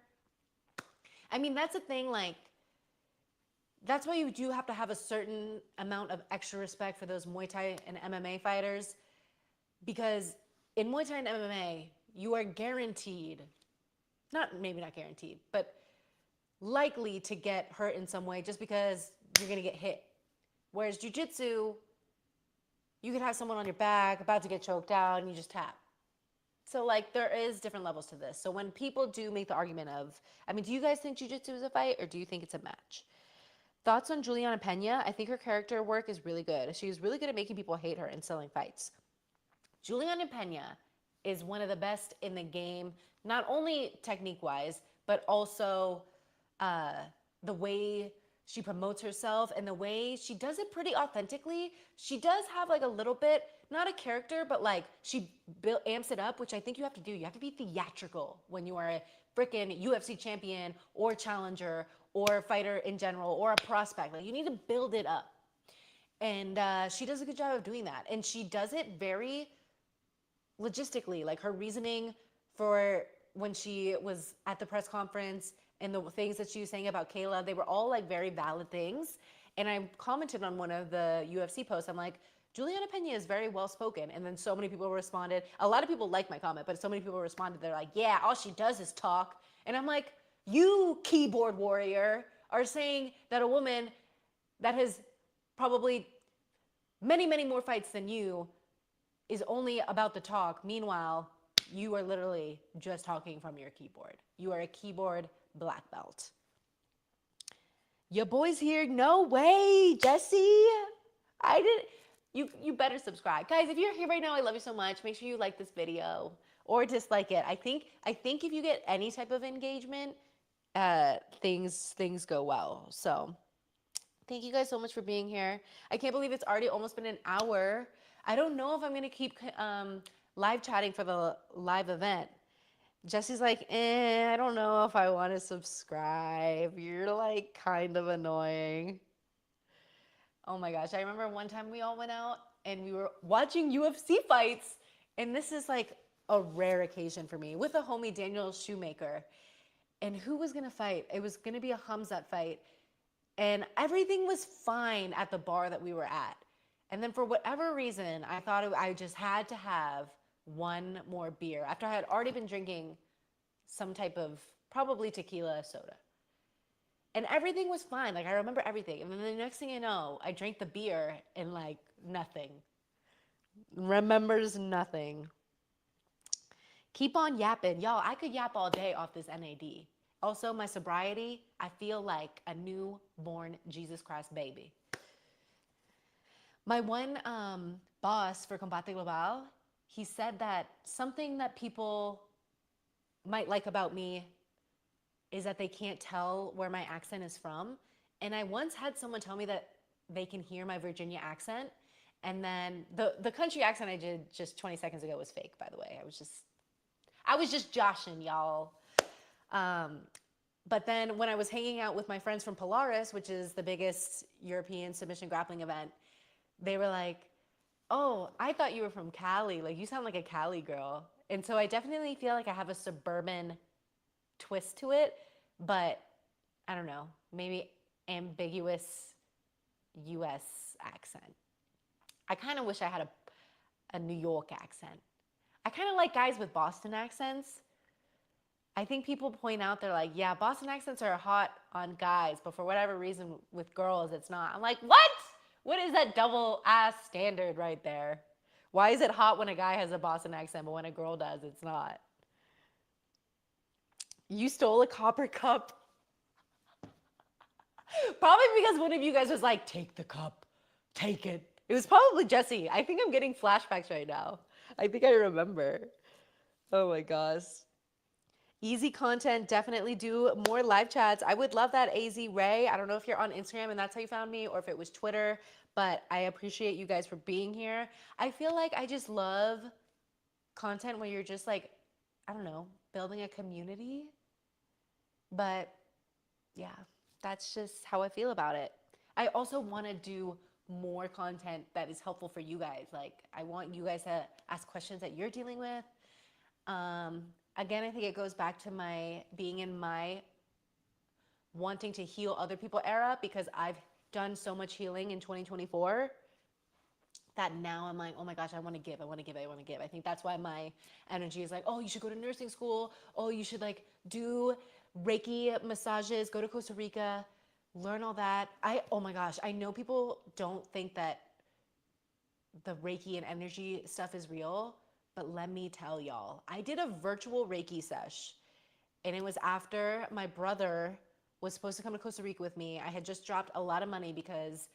I mean, that's the thing, like, that's why you do have to have a certain amount of extra respect for those Muay Thai and MMA fighters, because in Muay Thai and MMA, you are guaranteed, maybe not guaranteed, but likely to get hurt in some way just because you're going to get hit. Whereas jiu-jitsu, you could have someone on your back about to get choked out and you just tap. So like there is different levels to this. So when people do make the argument of, I mean, do you guys think jiu-jitsu is a fight or do you think it's a match? Thoughts on Juliana Pena? I think her character work is really good. She's really good at making people hate her and selling fights. Juliana Pena is one of the best in the game, not only technique-wise, but also the way she promotes herself and the way she does it pretty authentically. She does have like a little bit, not a character, but like she amps it up, which I think you have to do. You have to be theatrical when you are a freaking UFC champion or challenger or fighter in general or a prospect. Like you need to build it up. And she does a good job of doing that. And she does it very logistically, like her reasoning for when she was at the press conference and the things that she was saying about Kayla, they were all like very valid things. And I commented on one of the UFC posts. I'm like, Juliana Pena is very well spoken. And then so many people responded. A lot of people liked my comment, but so many people responded. They're like, yeah, all she does is talk. And I'm like, you keyboard warrior are saying that a woman that has probably many, many more fights than you is only about the talk. Meanwhile, you are literally just talking from your keyboard. You are a keyboard black belt. Your boy's here. No way, Jesse. I didn't. You better subscribe, guys. If you're here right now, I love you so much. Make sure you like this video or dislike it. I think if you get any type of engagement, things go well. So thank you guys so much for being here. I can't believe it's already almost been an hour. I don't know if I'm gonna keep live chatting for the live event. Jesse's like, I don't know if I want to subscribe. You're like kind of annoying. Oh my gosh, I remember one time we all went out and we were watching UFC fights, and this is like a rare occasion for me, with a homie, Daniel Shoemaker. And who was gonna fight? It was gonna be a Hamzat fight. And everything was fine at the bar that we were at. And then for whatever reason, I thought I just had to have one more beer after I had already been drinking some type of probably tequila soda. And everything was fine. Like, I remember everything. And then the next thing you know, I drank the beer and like nothing. Remembers nothing. Keep on yapping. Y'all, I could yap all day off this NAD. Also, my sobriety, I feel like a newborn Jesus Christ baby. My one boss for Combate Global, he said that something that people might like about me is that they can't tell where my accent is from. And I once had someone tell me that they can hear my Virginia accent. And then the country accent I did just 20 seconds ago was fake, by the way. I was just joshing, y'all. But then when I was hanging out with my friends from Polaris, which is the biggest European submission grappling event, they were like, oh, I thought you were from Cali. Like, you sound like a Cali girl. And so I definitely feel like I have a suburban twist to it, but I don't know, maybe ambiguous US accent. I kind of wish I had a New York accent. I kind of like guys with Boston accents. I think people point out, they're like, yeah, Boston accents are hot on guys, but for whatever reason with girls, it's not. I'm like, what? What is that double ass standard right there? Why is it hot when a guy has a Boston accent, but when a girl does, it's not? You stole a copper cup. Probably because one of you guys was like, take the cup, take it. It was probably Jesse. I think I'm getting flashbacks right now. I think I remember. Oh my gosh. Easy content, definitely do more live chats. I would love that, AZ Ray. I don't know if you're on Instagram and that's how you found me, or if it was Twitter, but I appreciate you guys for being here. I feel like I just love content where you're just like, I don't know, building a community. But yeah, that's just how I feel about it. I also want to do more content that is helpful for you guys. Like, I want you guys to ask questions that you're dealing with. Again, I think it goes back to my being in my wanting to heal other people era, because I've done so much healing in 2024 that now I'm like, oh my gosh, I want to give. I think that's why my energy is like, oh, you should go to nursing school. Oh, you should like do Reiki massages, go to Costa Rica, learn all that. Oh my gosh, I know people don't think that the Reiki and energy stuff is real, but let me tell y'all, I did a virtual Reiki sesh, and it was after my brother was supposed to come to Costa Rica with me. I had just dropped a lot of money because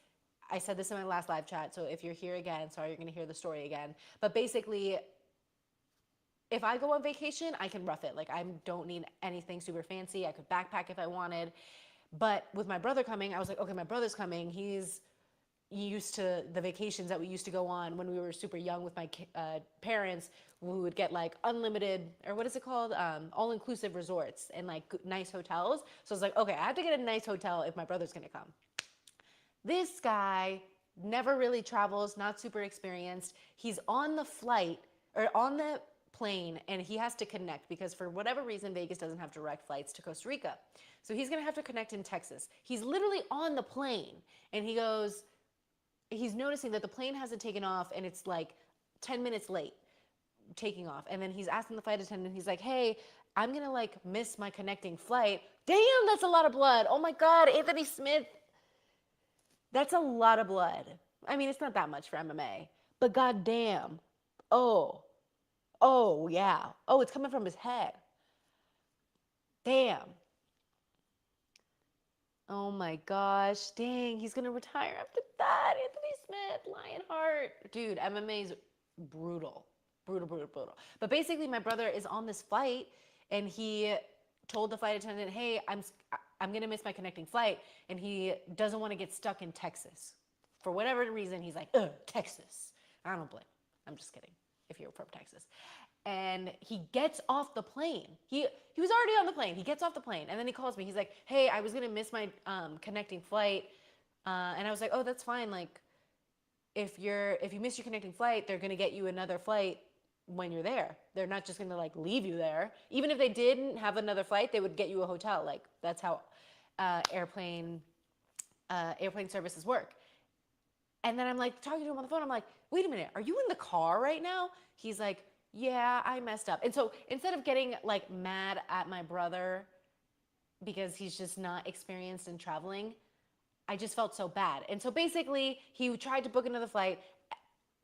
I said this in my last live chat, so if you're here again, sorry, you're gonna hear the story again. But basically, if I go on vacation, I can rough it. Like, I don't need anything super fancy. I could backpack if I wanted. But with my brother coming, I was like, okay, my brother's coming. He's used to the vacations that we used to go on when we were super young with my parents. We would get like unlimited, or what is it called? All-inclusive resorts and like nice hotels. So I was like, okay, I have to get a nice hotel if my brother's gonna come. This guy never really travels, not super experienced. He's on the flight, or on the plane, and he has to connect because for whatever reason, Vegas doesn't have direct flights to Costa Rica. So he's gonna have to connect in Texas. He's literally on the plane, and he goes, he's noticing that the plane hasn't taken off and it's like 10 minutes late taking off. And then he's asking the flight attendant, he's like, hey, I'm gonna like miss my connecting flight. Damn, that's a lot of blood. Oh my God, Anthony Smith. That's a lot of blood. I mean, it's not that much for MMA, but goddamn. Oh, yeah. Oh, it's coming from his head. Damn. Oh my gosh. Dang, he's gonna retire after that. Anthony Smith, Lionheart. Dude, MMA is brutal. Brutal. But basically, my brother is on this flight and he told the flight attendant, hey, I'm gonna miss my connecting flight. And he doesn't want to get stuck in Texas. For whatever reason, he's like, Texas. I don't blame him. I'm just kidding, if you're from Texas. And he gets off the plane. He was already on the plane. He gets off the plane, and then he calls me. He's like, "Hey, I was gonna miss my connecting flight," and I was like, "Oh, that's fine. Like, if you miss your connecting flight, they're gonna get you another flight when you're there. They're not just gonna like leave you there. Even if they didn't have another flight, they would get you a hotel. Like that's how airplane services work." And then I'm like talking to him on the phone. I'm like, wait a minute, are you in the car right now? He's like, yeah, I messed up. And so instead of getting like mad at my brother because he's just not experienced in traveling, I just felt so bad. And so basically, he tried to book another flight.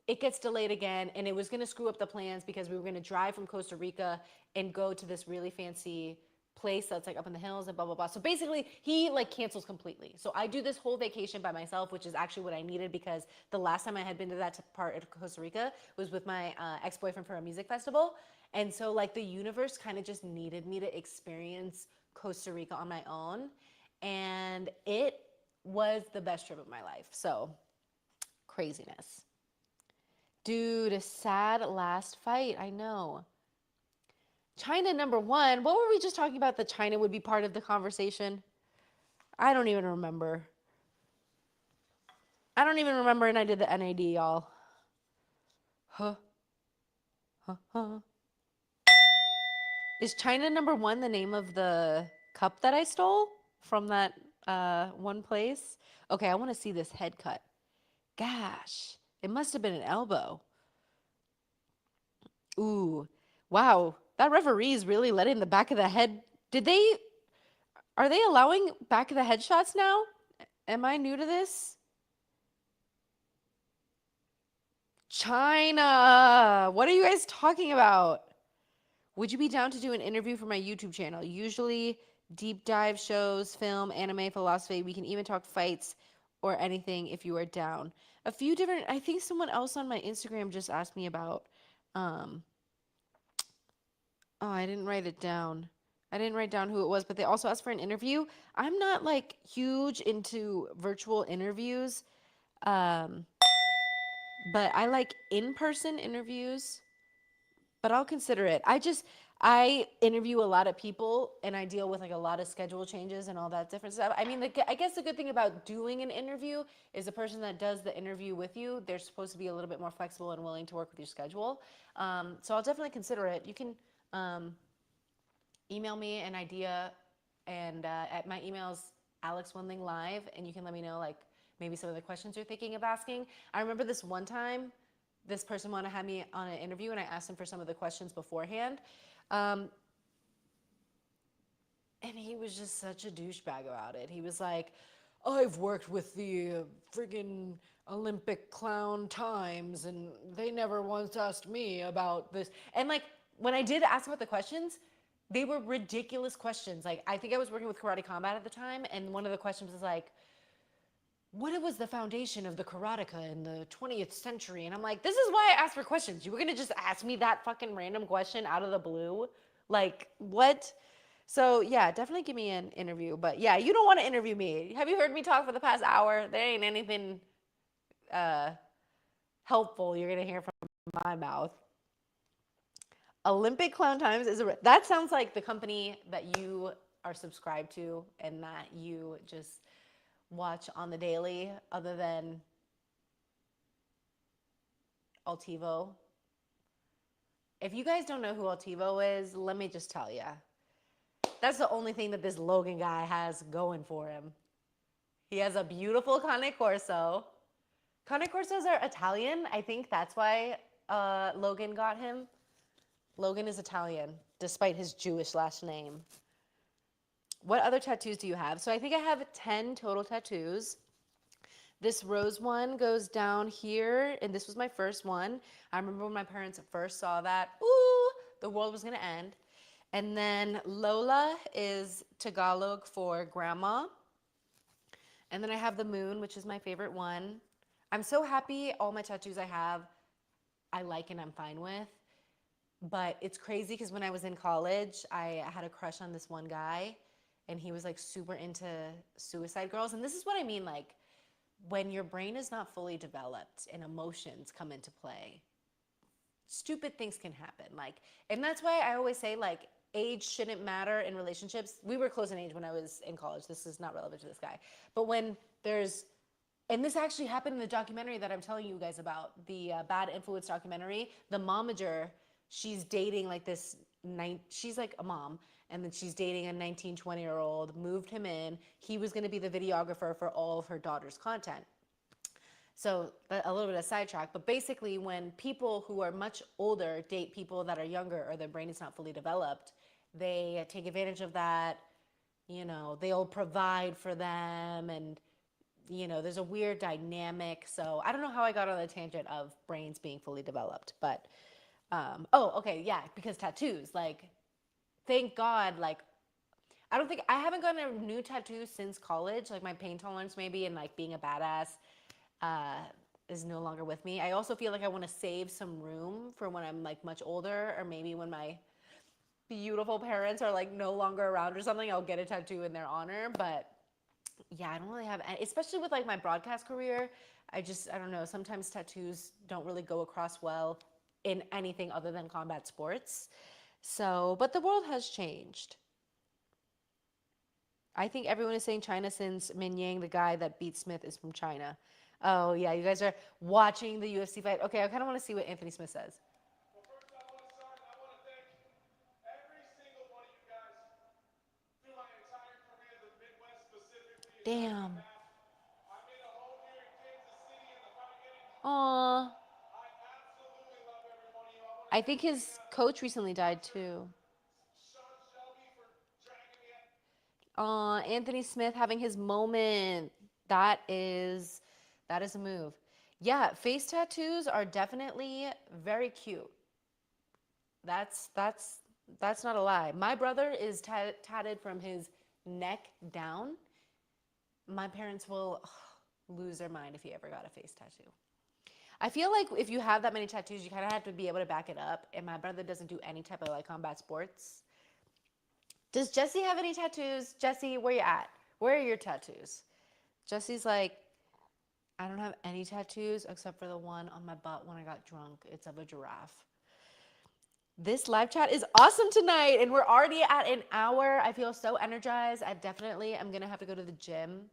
It gets delayed again, and it was going to screw up the plans because we were going to drive from Costa Rica and go to this really fancy place that's like up in the hills and blah blah blah. So basically he like cancels completely. So I do this whole vacation by myself, which is actually what I needed because the last time I had been to that part of Costa Rica was with my ex-boyfriend for a music festival. And so like the universe kind of just needed me to experience Costa Rica on my own, and it was the best trip of my life. So craziness. Dude, a sad last fight. I know. China number one. What were we just talking about that China would be part of the conversation? I don't even remember. And I did the NAD, y'all. Huh. Is China number one the name of the cup that I stole from that one place? Okay, I want to see this head cut. Gosh, it must have been an elbow. Ooh, wow. That referee is really letting the back of the head. Are they allowing back of the head shots now? Am I new to this? China, what are you guys talking about? Would you be down to do an interview for my YouTube channel? Usually deep dive shows, film, anime, philosophy. We can even talk fights or anything if you are down. A few different, I think someone else on my Instagram just asked me about, oh, I didn't write it down. I didn't write down who it was, but they also asked for an interview. I'm not like huge into virtual interviews, but I like in-person interviews, but I'll consider it. I interview a lot of people and I deal with like a lot of schedule changes and all that different stuff. I mean, I guess the good thing about doing an interview is the person that does the interview with you, they're supposed to be a little bit more flexible and willing to work with your schedule. So I'll definitely consider it. You can email me an idea, and at my email's alexwinlinglive, and you can let me know like maybe some of the questions you're thinking of asking. I remember this one time, this person wanted to have me on an interview, and I asked him for some of the questions beforehand. And he was just such a douchebag about it. He was like, I've worked with the friggin' Olympic clown times, and they never once asked me about this. And like, when I did ask about the questions, they were ridiculous questions. Like, I think I was working with Karate Combat at the time, and one of the questions was like, what was the foundation of the karateka in the 20th century? And I'm like, this is why I asked for questions. You were gonna just ask me that fucking random question out of the blue? Like, what? So yeah, definitely give me an interview. But yeah, you don't want to interview me. Have you heard me talk for the past hour? There ain't anything helpful you're gonna hear from my mouth. Olympic Clown Times that sounds like the company that you are subscribed to and that you just watch on the daily, other than Altivo. If you guys don't know who Altivo is, let me just tell you. That's the only thing that this Logan guy has going for him. He has a beautiful Cane Corso. Cane Corsos are Italian. I think that's why Logan got him. Logan is Italian, despite his Jewish last name. What other tattoos do you have? So I think I have 10 total tattoos. This rose one goes down here, and this was my first one. I remember when my parents first saw that, ooh, the world was gonna end. And then Lola is Tagalog for grandma. And then I have the moon, which is my favorite one. I'm so happy all my tattoos I have, I like and I'm fine with. But it's crazy because when I was in college, I had a crush on this one guy, and he was like super into suicide girls. And this is what I mean, like when your brain is not fully developed and emotions come into play, stupid things can happen. Like, and that's why I always say like age shouldn't matter in relationships. We were close in age when I was in college. This is not relevant to this guy. But when there's, and this actually happened in the documentary that I'm telling you guys about, the Bad Influence documentary, the momager, she's dating like this, she's like a mom, and then she's dating a 19, 20-year-old, moved him in. He was gonna be the videographer for all of her daughter's content. So a little bit of sidetrack, but basically when people who are much older date people that are younger or their brain is not fully developed, they take advantage of that. You know, they'll provide for them, and you know, there's a weird dynamic. So I don't know how I got on the tangent of brains being fully developed, but oh, okay, yeah, because tattoos, like, thank God, like, I haven't gotten a new tattoo since college, like my pain tolerance maybe, and like being a badass is no longer with me. I also feel like I want to save some room for when I'm like much older, or maybe when my beautiful parents are like no longer around or something, I'll get a tattoo in their honor. But yeah, I don't really have any, especially with like my broadcast career. I don't know, sometimes tattoos don't really go across well in anything other than combat sports. So, but the world has changed. I think everyone is saying China since Min Yang, the guy that beat Smith, is from China. Oh, yeah, you guys are watching the UFC fight. Okay, I kind of want to see what Anthony Smith says. Damn. Aw. I think his coach recently died too. Aw, Anthony Smith having his moment. That is a move. Yeah, face tattoos are definitely very cute. That's not a lie. My brother is tatted from his neck down. My parents will lose their mind if he ever got a face tattoo. I feel like if you have that many tattoos, you kind of have to be able to back it up. And my brother doesn't do any type of like combat sports. Does Jesse have any tattoos? Jesse, where you at? Where are your tattoos? Jesse's like, I don't have any tattoos except for the one on my butt when I got drunk. It's of a giraffe. This live chat is awesome tonight, and we're already at an hour. I feel so energized. I definitely am gonna have to go to the gym.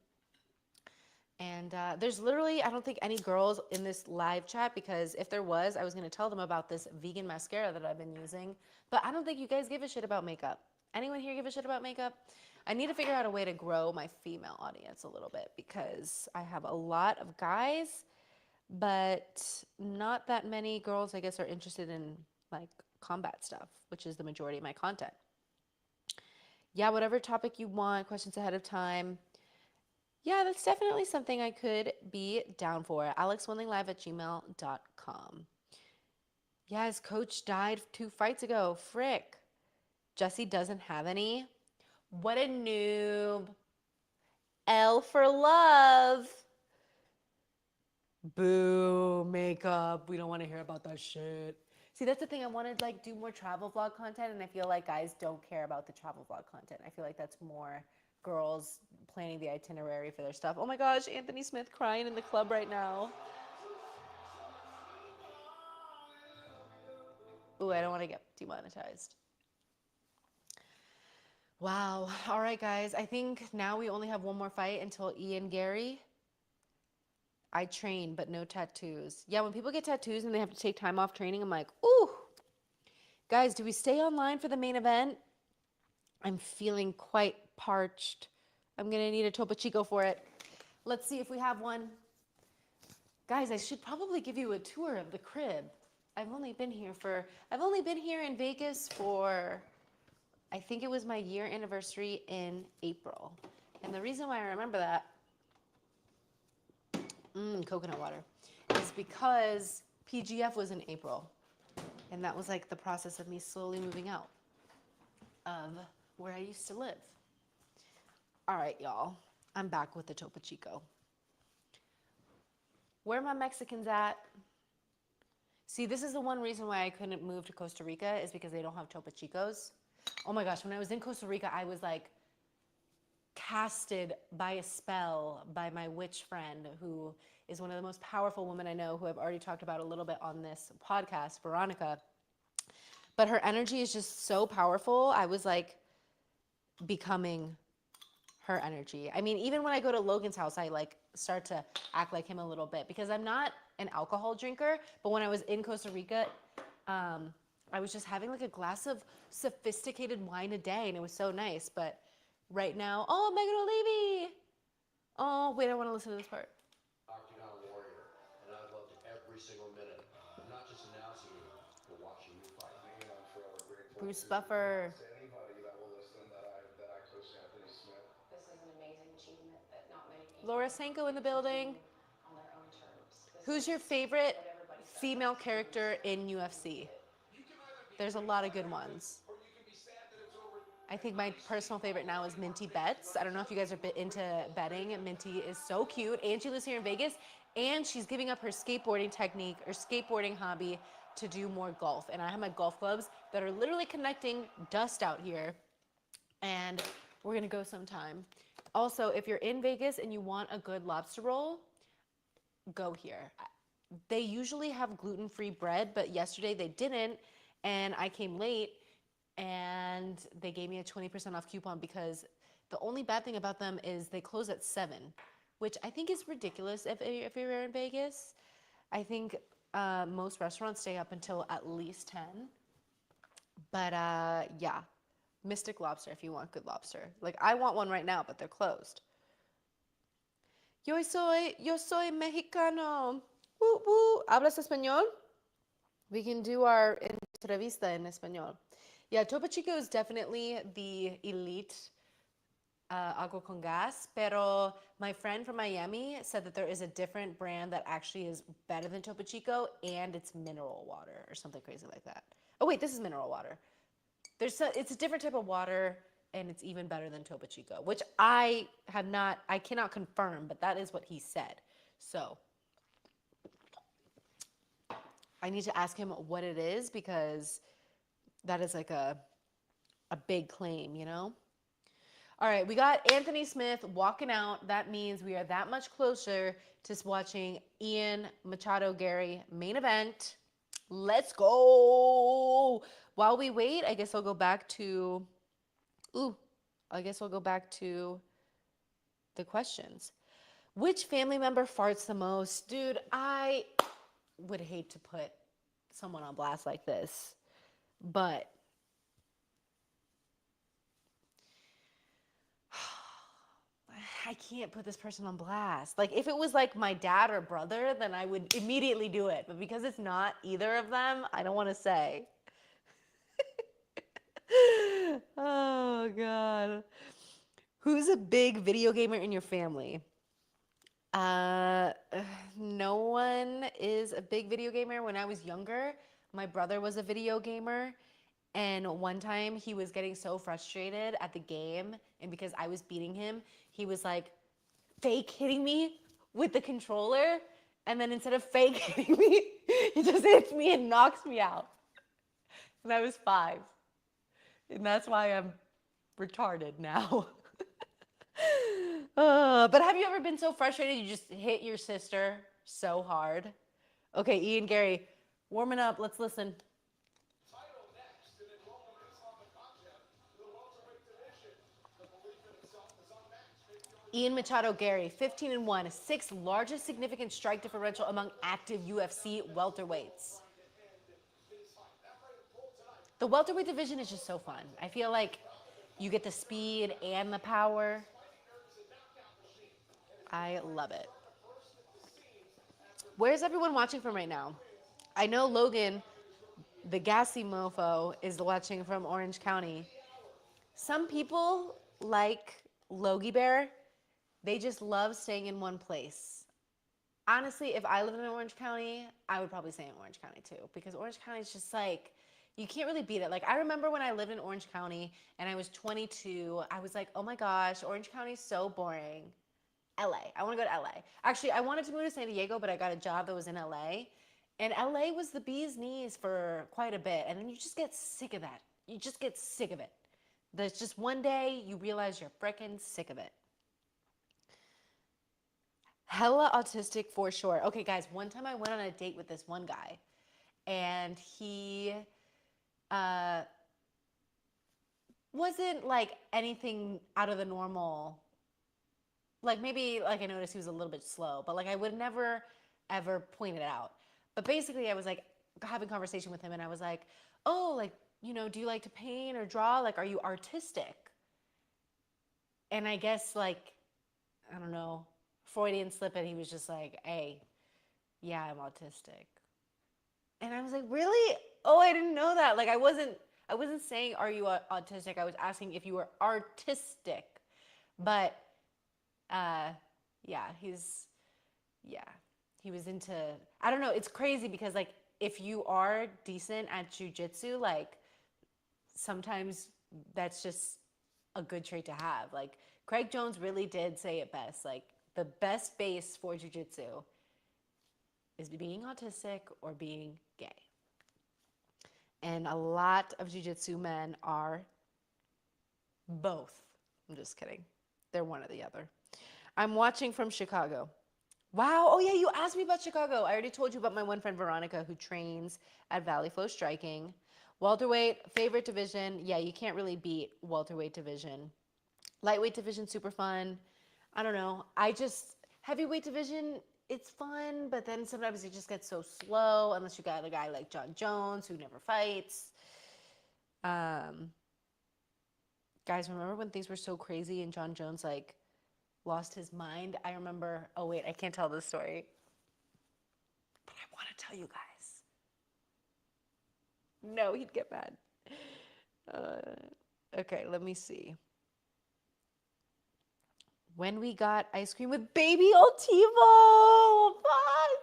And there's literally, I don't think any girls in this live chat, because if there was, I was gonna tell them about this vegan mascara that I've been using. But I don't think you guys give a shit about makeup. Anyone here give a shit about makeup? I need to figure out a way to grow my female audience a little bit, because I have a lot of guys, but not that many girls, I guess, are interested in like combat stuff, which is the majority of my content. Yeah, whatever topic you want, questions ahead of time. Yeah, that's definitely something I could be down for. alexwinlinglive@gmail.com. Yeah, his coach died 2 fights ago. Frick. Jesse doesn't have any. What a noob. L for love. Boo, makeup. We don't want to hear about that shit. See, that's the thing. I want to like do more travel vlog content, and I feel like guys don't care about the travel vlog content. I feel like that's more girls planning the itinerary for their stuff. Oh my gosh, Anthony Smith crying in the club right now. Ooh, I don't want to get demonetized. Wow. All right, guys. I think now we only have one more fight until Ian Gary. I train, but no tattoos. Yeah, when people get tattoos and they have to take time off training, I'm like, ooh. Guys, do we stay online for the main event? I'm feeling quite parched. I'm going to need a Topo Chico for it. Let's see if we have one. Guys, I should probably give you a tour of the crib. I've only been here in Vegas for, I think it was my year anniversary in April. And the reason why I remember that Coconut water, is because PGF was in April. And that was like the process of me slowly moving out of where I used to live. All right, y'all. I'm back with the Topo Chico. Where are my Mexicans at? See, this is the one reason why I couldn't move to Costa Rica is because they don't have Topo Chicos. Oh my gosh, when I was in Costa Rica, I was like casted by a spell by my witch friend, who is one of the most powerful women I know, who I've already talked about a little bit on this podcast, Veronica. But her energy is just so powerful. I was like becoming her energy. I mean, even when I go to Logan's house, I like start to act like him a little bit because I'm not an alcohol drinker. But when I was in Costa Rica, I was just having like a glass of sophisticated wine a day, and it was so nice. But right now, oh, Megan O'Leary. Oh, wait, I want to listen to this part. Octagon Warrior, and I've loved every single minute, not just announcing you, but watching you fight. I'm forever grateful. Bruce Buffer. Anybody that will listen that I coach Anthony Smith. This is an amazing achievement that not many people Laura Sanko in the building. on their own terms. Who's your favorite female character in UFC? There's a lot of good ones. I think my personal favorite now is Minty Betts. I don't know if you guys are into betting. Minty is so cute, and she lives here in Vegas, and she's giving up her skateboarding technique or skateboarding hobby to do more golf. And I have my golf clubs that are literally connecting dust out here, and we're gonna go sometime. Also, if you're in Vegas and you want a good lobster roll, go here. They usually have gluten-free bread, but yesterday they didn't, and I came late, and they gave me a 20% off coupon because the only bad thing about them is they close at 7, which I think is ridiculous if you're in Vegas. I think most restaurants stay up until at least 10. But yeah, Mystic Lobster if you want good lobster. Like, I want one right now, but they're closed. Yo soy mexicano. Woo woo. ¿Hablas español? We can do our entrevista en español. Yeah, Topo Chico is definitely the elite agua con gas, pero my friend from Miami said that there is a different brand that actually is better than Topo Chico, and it's mineral water or something crazy like that. Oh wait, this is mineral water. It's a different type of water, and it's even better than Topo Chico, which I cannot confirm, but that is what he said. So I need to ask him what it is, because that is like a big claim, you know? All right, we got Anthony Smith walking out. That means we are that much closer to watching Ian Machado Gary main event. Let's go. While we wait, I guess I'll go back to, the questions. Which family member farts the most? Dude, I would hate to put someone on blast like this, but I can't put this person on blast. Like, if it was like my dad or brother, then I would immediately do it. But because it's not either of them, I don't want to say. Oh, God. Who's a big video gamer in your family? No one is a big video gamer. When I was younger, my brother was a video gamer. And one time he was getting so frustrated at the game, and because I was beating him, he was like fake hitting me with the controller. And then instead of fake hitting me, he just hits me and knocks me out. And I was 5. And that's why I'm retarded now. But have you ever been so frustrated you just hit your sister so hard? Okay, Ian Gary, warming up. Let's listen. Ian Machado Gary, 15-1, 6th largest significant strike differential among active UFC welterweights. The welterweight division is just so fun. I feel like you get the speed and the power. I love it. Where's everyone watching from right now? I know Logan, the gassy mofo, is watching from Orange County. Some people, like Logie Bear, they just love staying in one place. honestly, if I lived in Orange County, I would probably stay in Orange County too, because Orange County is just like, you can't really beat it. Like, I remember when I lived in Orange County and I was 22, I was like, oh my gosh, Orange County is so boring. LA. I want to go to LA. Actually, I wanted to move to San Diego, but I got a job that was in LA. And LA was the bee's knees for quite a bit. And then you just get sick of that. You just get sick of it. There's just one day you realize you're freaking sick of it. Hella autistic for sure. Okay, guys, one time I went on a date with this one guy, and he wasn't like anything out of the normal. Like maybe like I noticed he was a little bit slow, but like I would never ever point it out. But basically I was like having conversation with him and I was like, "Oh, like, you know, do you like to paint or draw? Like, are you artistic?" And I guess like, I don't know, Freudian slip and he was just like, "Hey, yeah, I'm autistic." And I was like, "Really? Oh, I didn't know that." Like I wasn't saying are you autistic? I was asking if you were artistic. But yeah, he was into, I don't know, it's crazy because like if you are decent at jiu-jitsu, like sometimes that's just a good trait to have. Like Craig Jones really did say it best. Like the best base for jiu-jitsu is being autistic or being gay. And a lot of jiu-jitsu men are both. I'm just kidding. They're one or the other. I'm watching from Chicago. Wow. Oh, yeah, you asked me about Chicago. I already told you about my one friend, Veronica, who trains at Valley Flow Striking. Welterweight, favorite division. Yeah, you can't really beat welterweight division. Lightweight division, super fun. I don't know. Heavyweight division, it's fun, but then sometimes it just gets so slow unless you got a guy like John Jones who never fights. Guys, remember when things were so crazy and John Jones, like, lost his mind? I remember, oh wait, I can't tell this story, but I want to tell you guys. No, he'd get mad. Okay, let me see. When we got ice cream with baby Altivo. Fuck.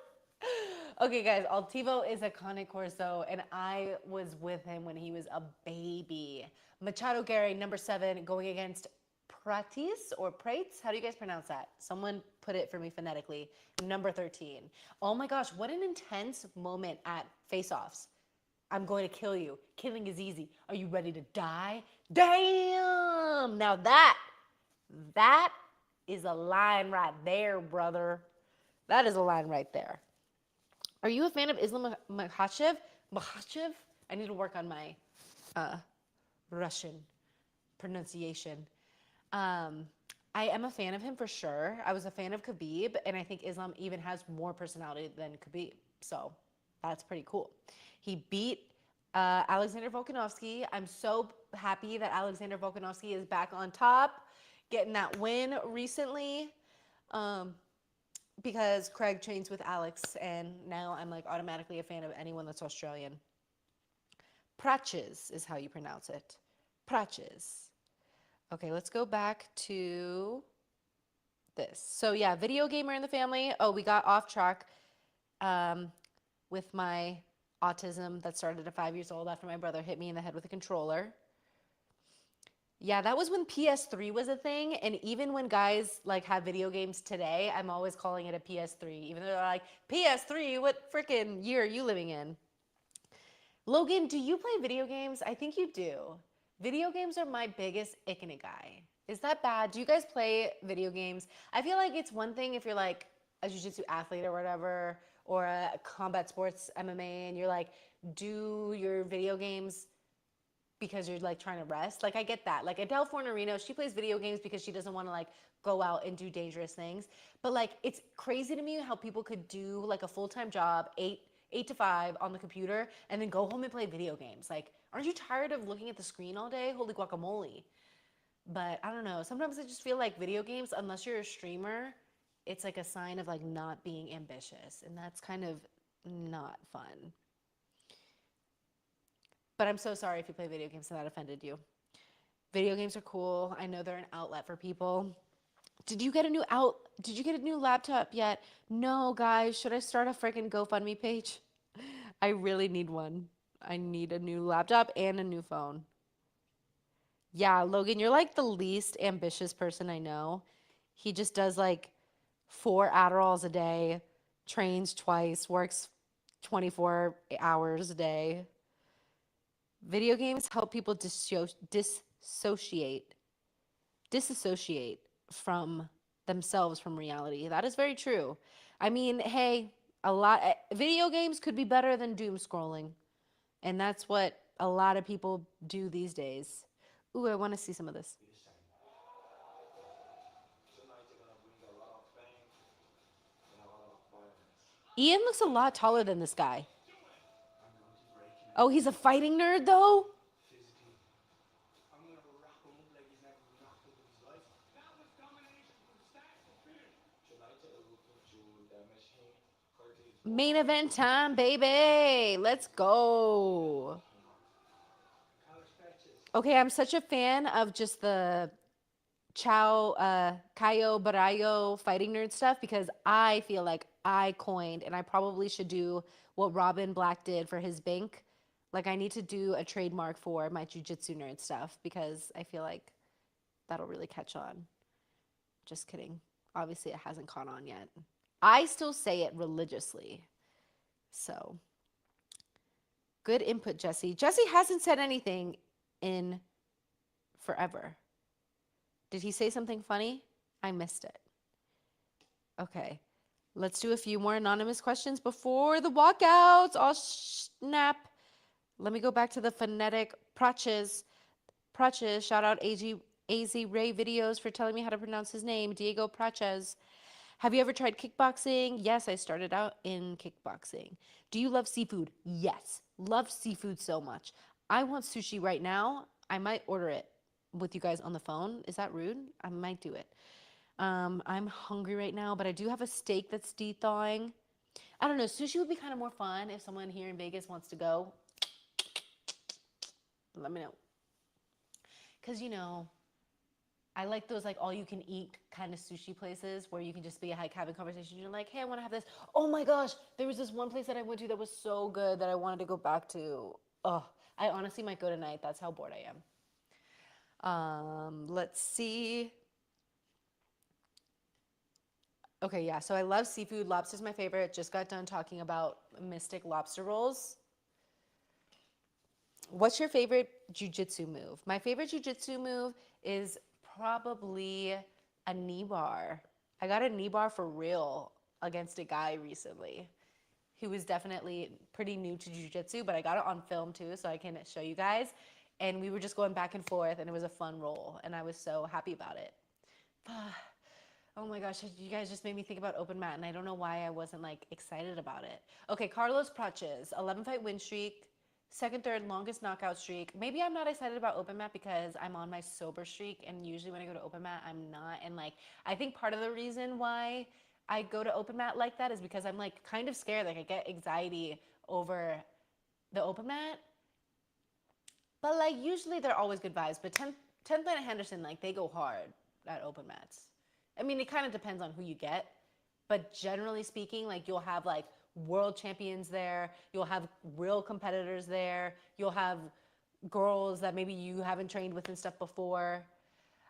Okay, guys, Altivo is a Cane Corso, and I was with him when he was a baby. Machado Gary, number 7, going against Pratis or Prates. How do you guys pronounce that? Someone put it for me phonetically. Number 13. Oh my gosh, what an intense moment at face-offs. I'm going to kill you. Killing is easy. Are you ready to die? Damn! Now that is a line right there, brother. That is a line right there. Are you a fan of Islam Makhachev? Makhachev? I need to work on my Russian pronunciation. I am a fan of him for sure. I was a fan of Khabib, and I think Islam even has more personality than Khabib. So that's pretty cool. He beat Alexander Volkanovski. I'm so happy that Alexander Volkanovski is back on top, getting that win recently, because Craig trains with Alex, and now I'm like automatically a fan of anyone that's Australian. Praches is how you pronounce it. Praches. Okay, let's go back to this. So yeah, video gamer in the family. Oh, we got off track with my autism that started at 5 years old after my brother hit me in the head with a controller. Yeah, that was when PS3 was a thing, and even when guys like have video games today, I'm always calling it a PS3, even though they're like, PS3, what freaking year are you living in? Logan, do you play video games? I think you do. Video games are my biggest ikigai. Is that bad? Do you guys play video games? I feel like it's one thing if you're like a jiu-jitsu athlete or whatever, or a combat sports MMA, and you're like, do your video games because you're like trying to rest. Like I get that. Like Adele Fornerino, she plays video games because she doesn't want to like go out and do dangerous things. But like it's crazy to me how people could do like a full-time job, 8 to 5 on the computer, and then go home and play video games. Like, aren't you tired of looking at the screen all day? Holy guacamole. But I don't know. Sometimes I just feel like video games, unless you're a streamer, it's like a sign of like not being ambitious, and that's kind of not fun. But I'm so sorry if you play video games and that offended you. Video games are cool. I know they're an outlet for people. Did you get a new laptop yet? No, guys. Should I start a freaking GoFundMe page? I really need one. I need a new laptop and a new phone. Yeah, Logan, you're like the least ambitious person I know. He just does like 4 Adderalls a day, trains twice, works 24 hours a day. Video games help people disassociate from themselves from reality. That is very true. I mean, hey, video games could be better than doom scrolling. And that's what a lot of people do these days. Ooh, I want to see some of this. Ian looks a lot taller than this guy. Oh, he's a fighting nerd though? Main event time, baby. Let's go. Okay, I'm such a fan of just the Cayo Barallo fighting nerd stuff because I feel like I coined, and I probably should do what Robin Black did for his bank. Like, I need to do a trademark for my jujitsu nerd stuff because I feel like that'll really catch on. Just kidding. Obviously, it hasn't caught on yet. I still say it religiously. So, good input, Jesse. Jesse hasn't said anything in forever. Did he say something funny? I missed it. Okay. Let's do a few more anonymous questions before the walkouts. Oh, snap. Let me go back to the phonetic Praches. Praches, shout out AZ Ray Videos for telling me how to pronounce his name. Diego Praches. Have you ever tried kickboxing? Yes, I started out in kickboxing. Do you love seafood? Yes. Love seafood so much. I want sushi right now. I might order it with you guys on the phone. Is that rude? I might do it. I'm hungry right now, but I do have a steak that's de-thawing. I don't know. Sushi would be kind of more fun if someone here in Vegas wants to go. Let me know. Because, I like those like all you can eat kind of sushi places where you can just be like having conversation. You're like, hey, I want to have this. Oh my gosh, there was this one place that I went to that was so good that I wanted to go back to. Oh, I honestly might go tonight. That's how bored I am. Let's see. Okay, yeah. So I love seafood. Lobster's my favorite. Just got done talking about Mystic lobster rolls. What's your favorite jiu-jitsu move? My favorite jiu-jitsu move is probably a knee bar. I got a knee bar for real against a guy recently. He was definitely pretty new to jiu-jitsu, but I got it on film too, so I can show you guys. And we were just going back and forth, and it was a fun roll, and I was so happy about it. Oh my gosh, you guys just made me think about open mat, and I don't know why I wasn't like excited about it. Okay, Carlos Praches, 11-fight win streak. Second, third, longest knockout streak. Maybe I'm not excited about open mat because I'm on my sober streak, and usually when I go to open mat, I'm not. And like, I think part of the reason why I go to open mat like that is because I'm like kind of scared. Like I get anxiety over the open mat. But like usually they're always good vibes. But 10th Planet Henderson, like they go hard at open mats. I mean, it kind of depends on who you get. But generally speaking, like you'll have like world champions there. You'll have real competitors there. You'll have girls that maybe you haven't trained with and stuff before.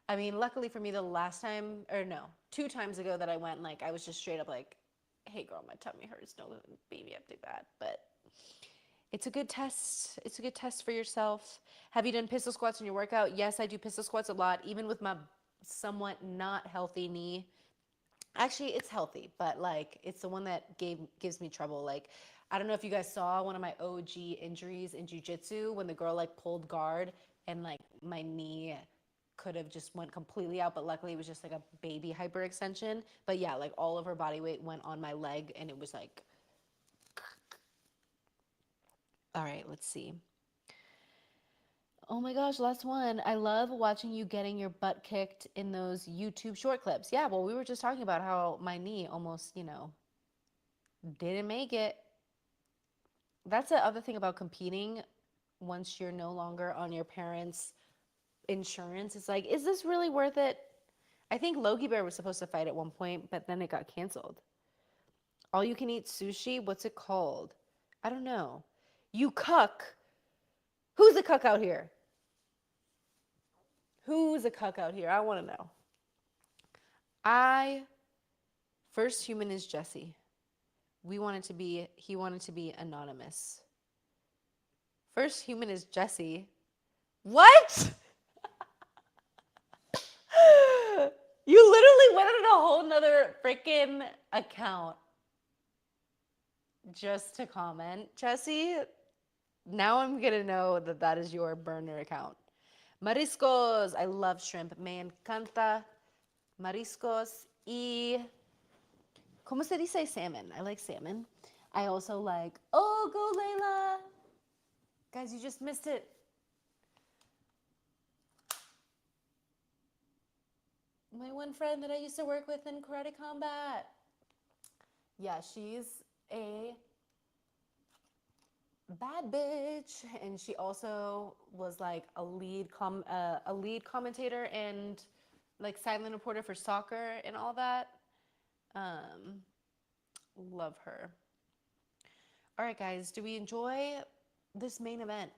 I mean, luckily for me, the last time, or no, 2 times ago that I went, like I was just straight up like, hey girl, my tummy hurts. Don't beat me up too bad. But it's a good test. It's a good test for yourself. Have you done pistol squats in your workout? Yes, I do pistol squats a lot, even with my somewhat not healthy knee. Actually, it's healthy, but like it's the one that gives me trouble. Like, I don't know if you guys saw one of my OG injuries in jiu-jitsu when the girl like pulled guard and like my knee could have just went completely out, but luckily it was just like a baby hyperextension. But yeah, like all of her body weight went on my leg and it was like, all right, let's see. Oh my gosh, last one. I love watching you getting your butt kicked in those YouTube short clips. Yeah, well, we were just talking about how my knee almost, didn't make it. That's the other thing about competing once you're no longer on your parents' insurance. It's like, is this really worth it? I think Logie Bear was supposed to fight at one point, but then it got canceled. All you can eat sushi? What's it called? I don't know. You cuck. Who's a cuck out here? Who's a cuck out here? I want to know. First human is Jesse. He wanted to be anonymous. First human is Jesse. What? You literally went on a whole nother freaking account just to comment. Jesse, now I'm going to know that that is your burner account. Mariscos. I love shrimp. Me encanta. Mariscos. Y ¿cómo se dice salmon? I like salmon. I also like, oh, go Layla. Guys, you just missed it. My one friend that I used to work with in Karate Combat. Yeah, she's a bad bitch, and she also was like a lead commentator and like silent reporter for soccer and all that. Love her. All right, guys, do we enjoy this main event?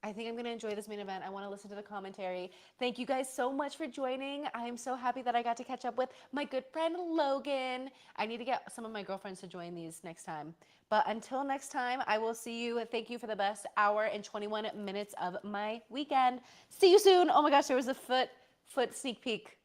I think I'm going to enjoy this main event. I want to listen to the commentary. Thank you guys so much for joining. I am so happy that I got to catch up with my good friend Logan. I need to get some of my girlfriends to join these next time. But until next time, I will see you. Thank you for the best hour and 21 minutes of my weekend. See you soon. Oh my gosh, there was a foot sneak peek.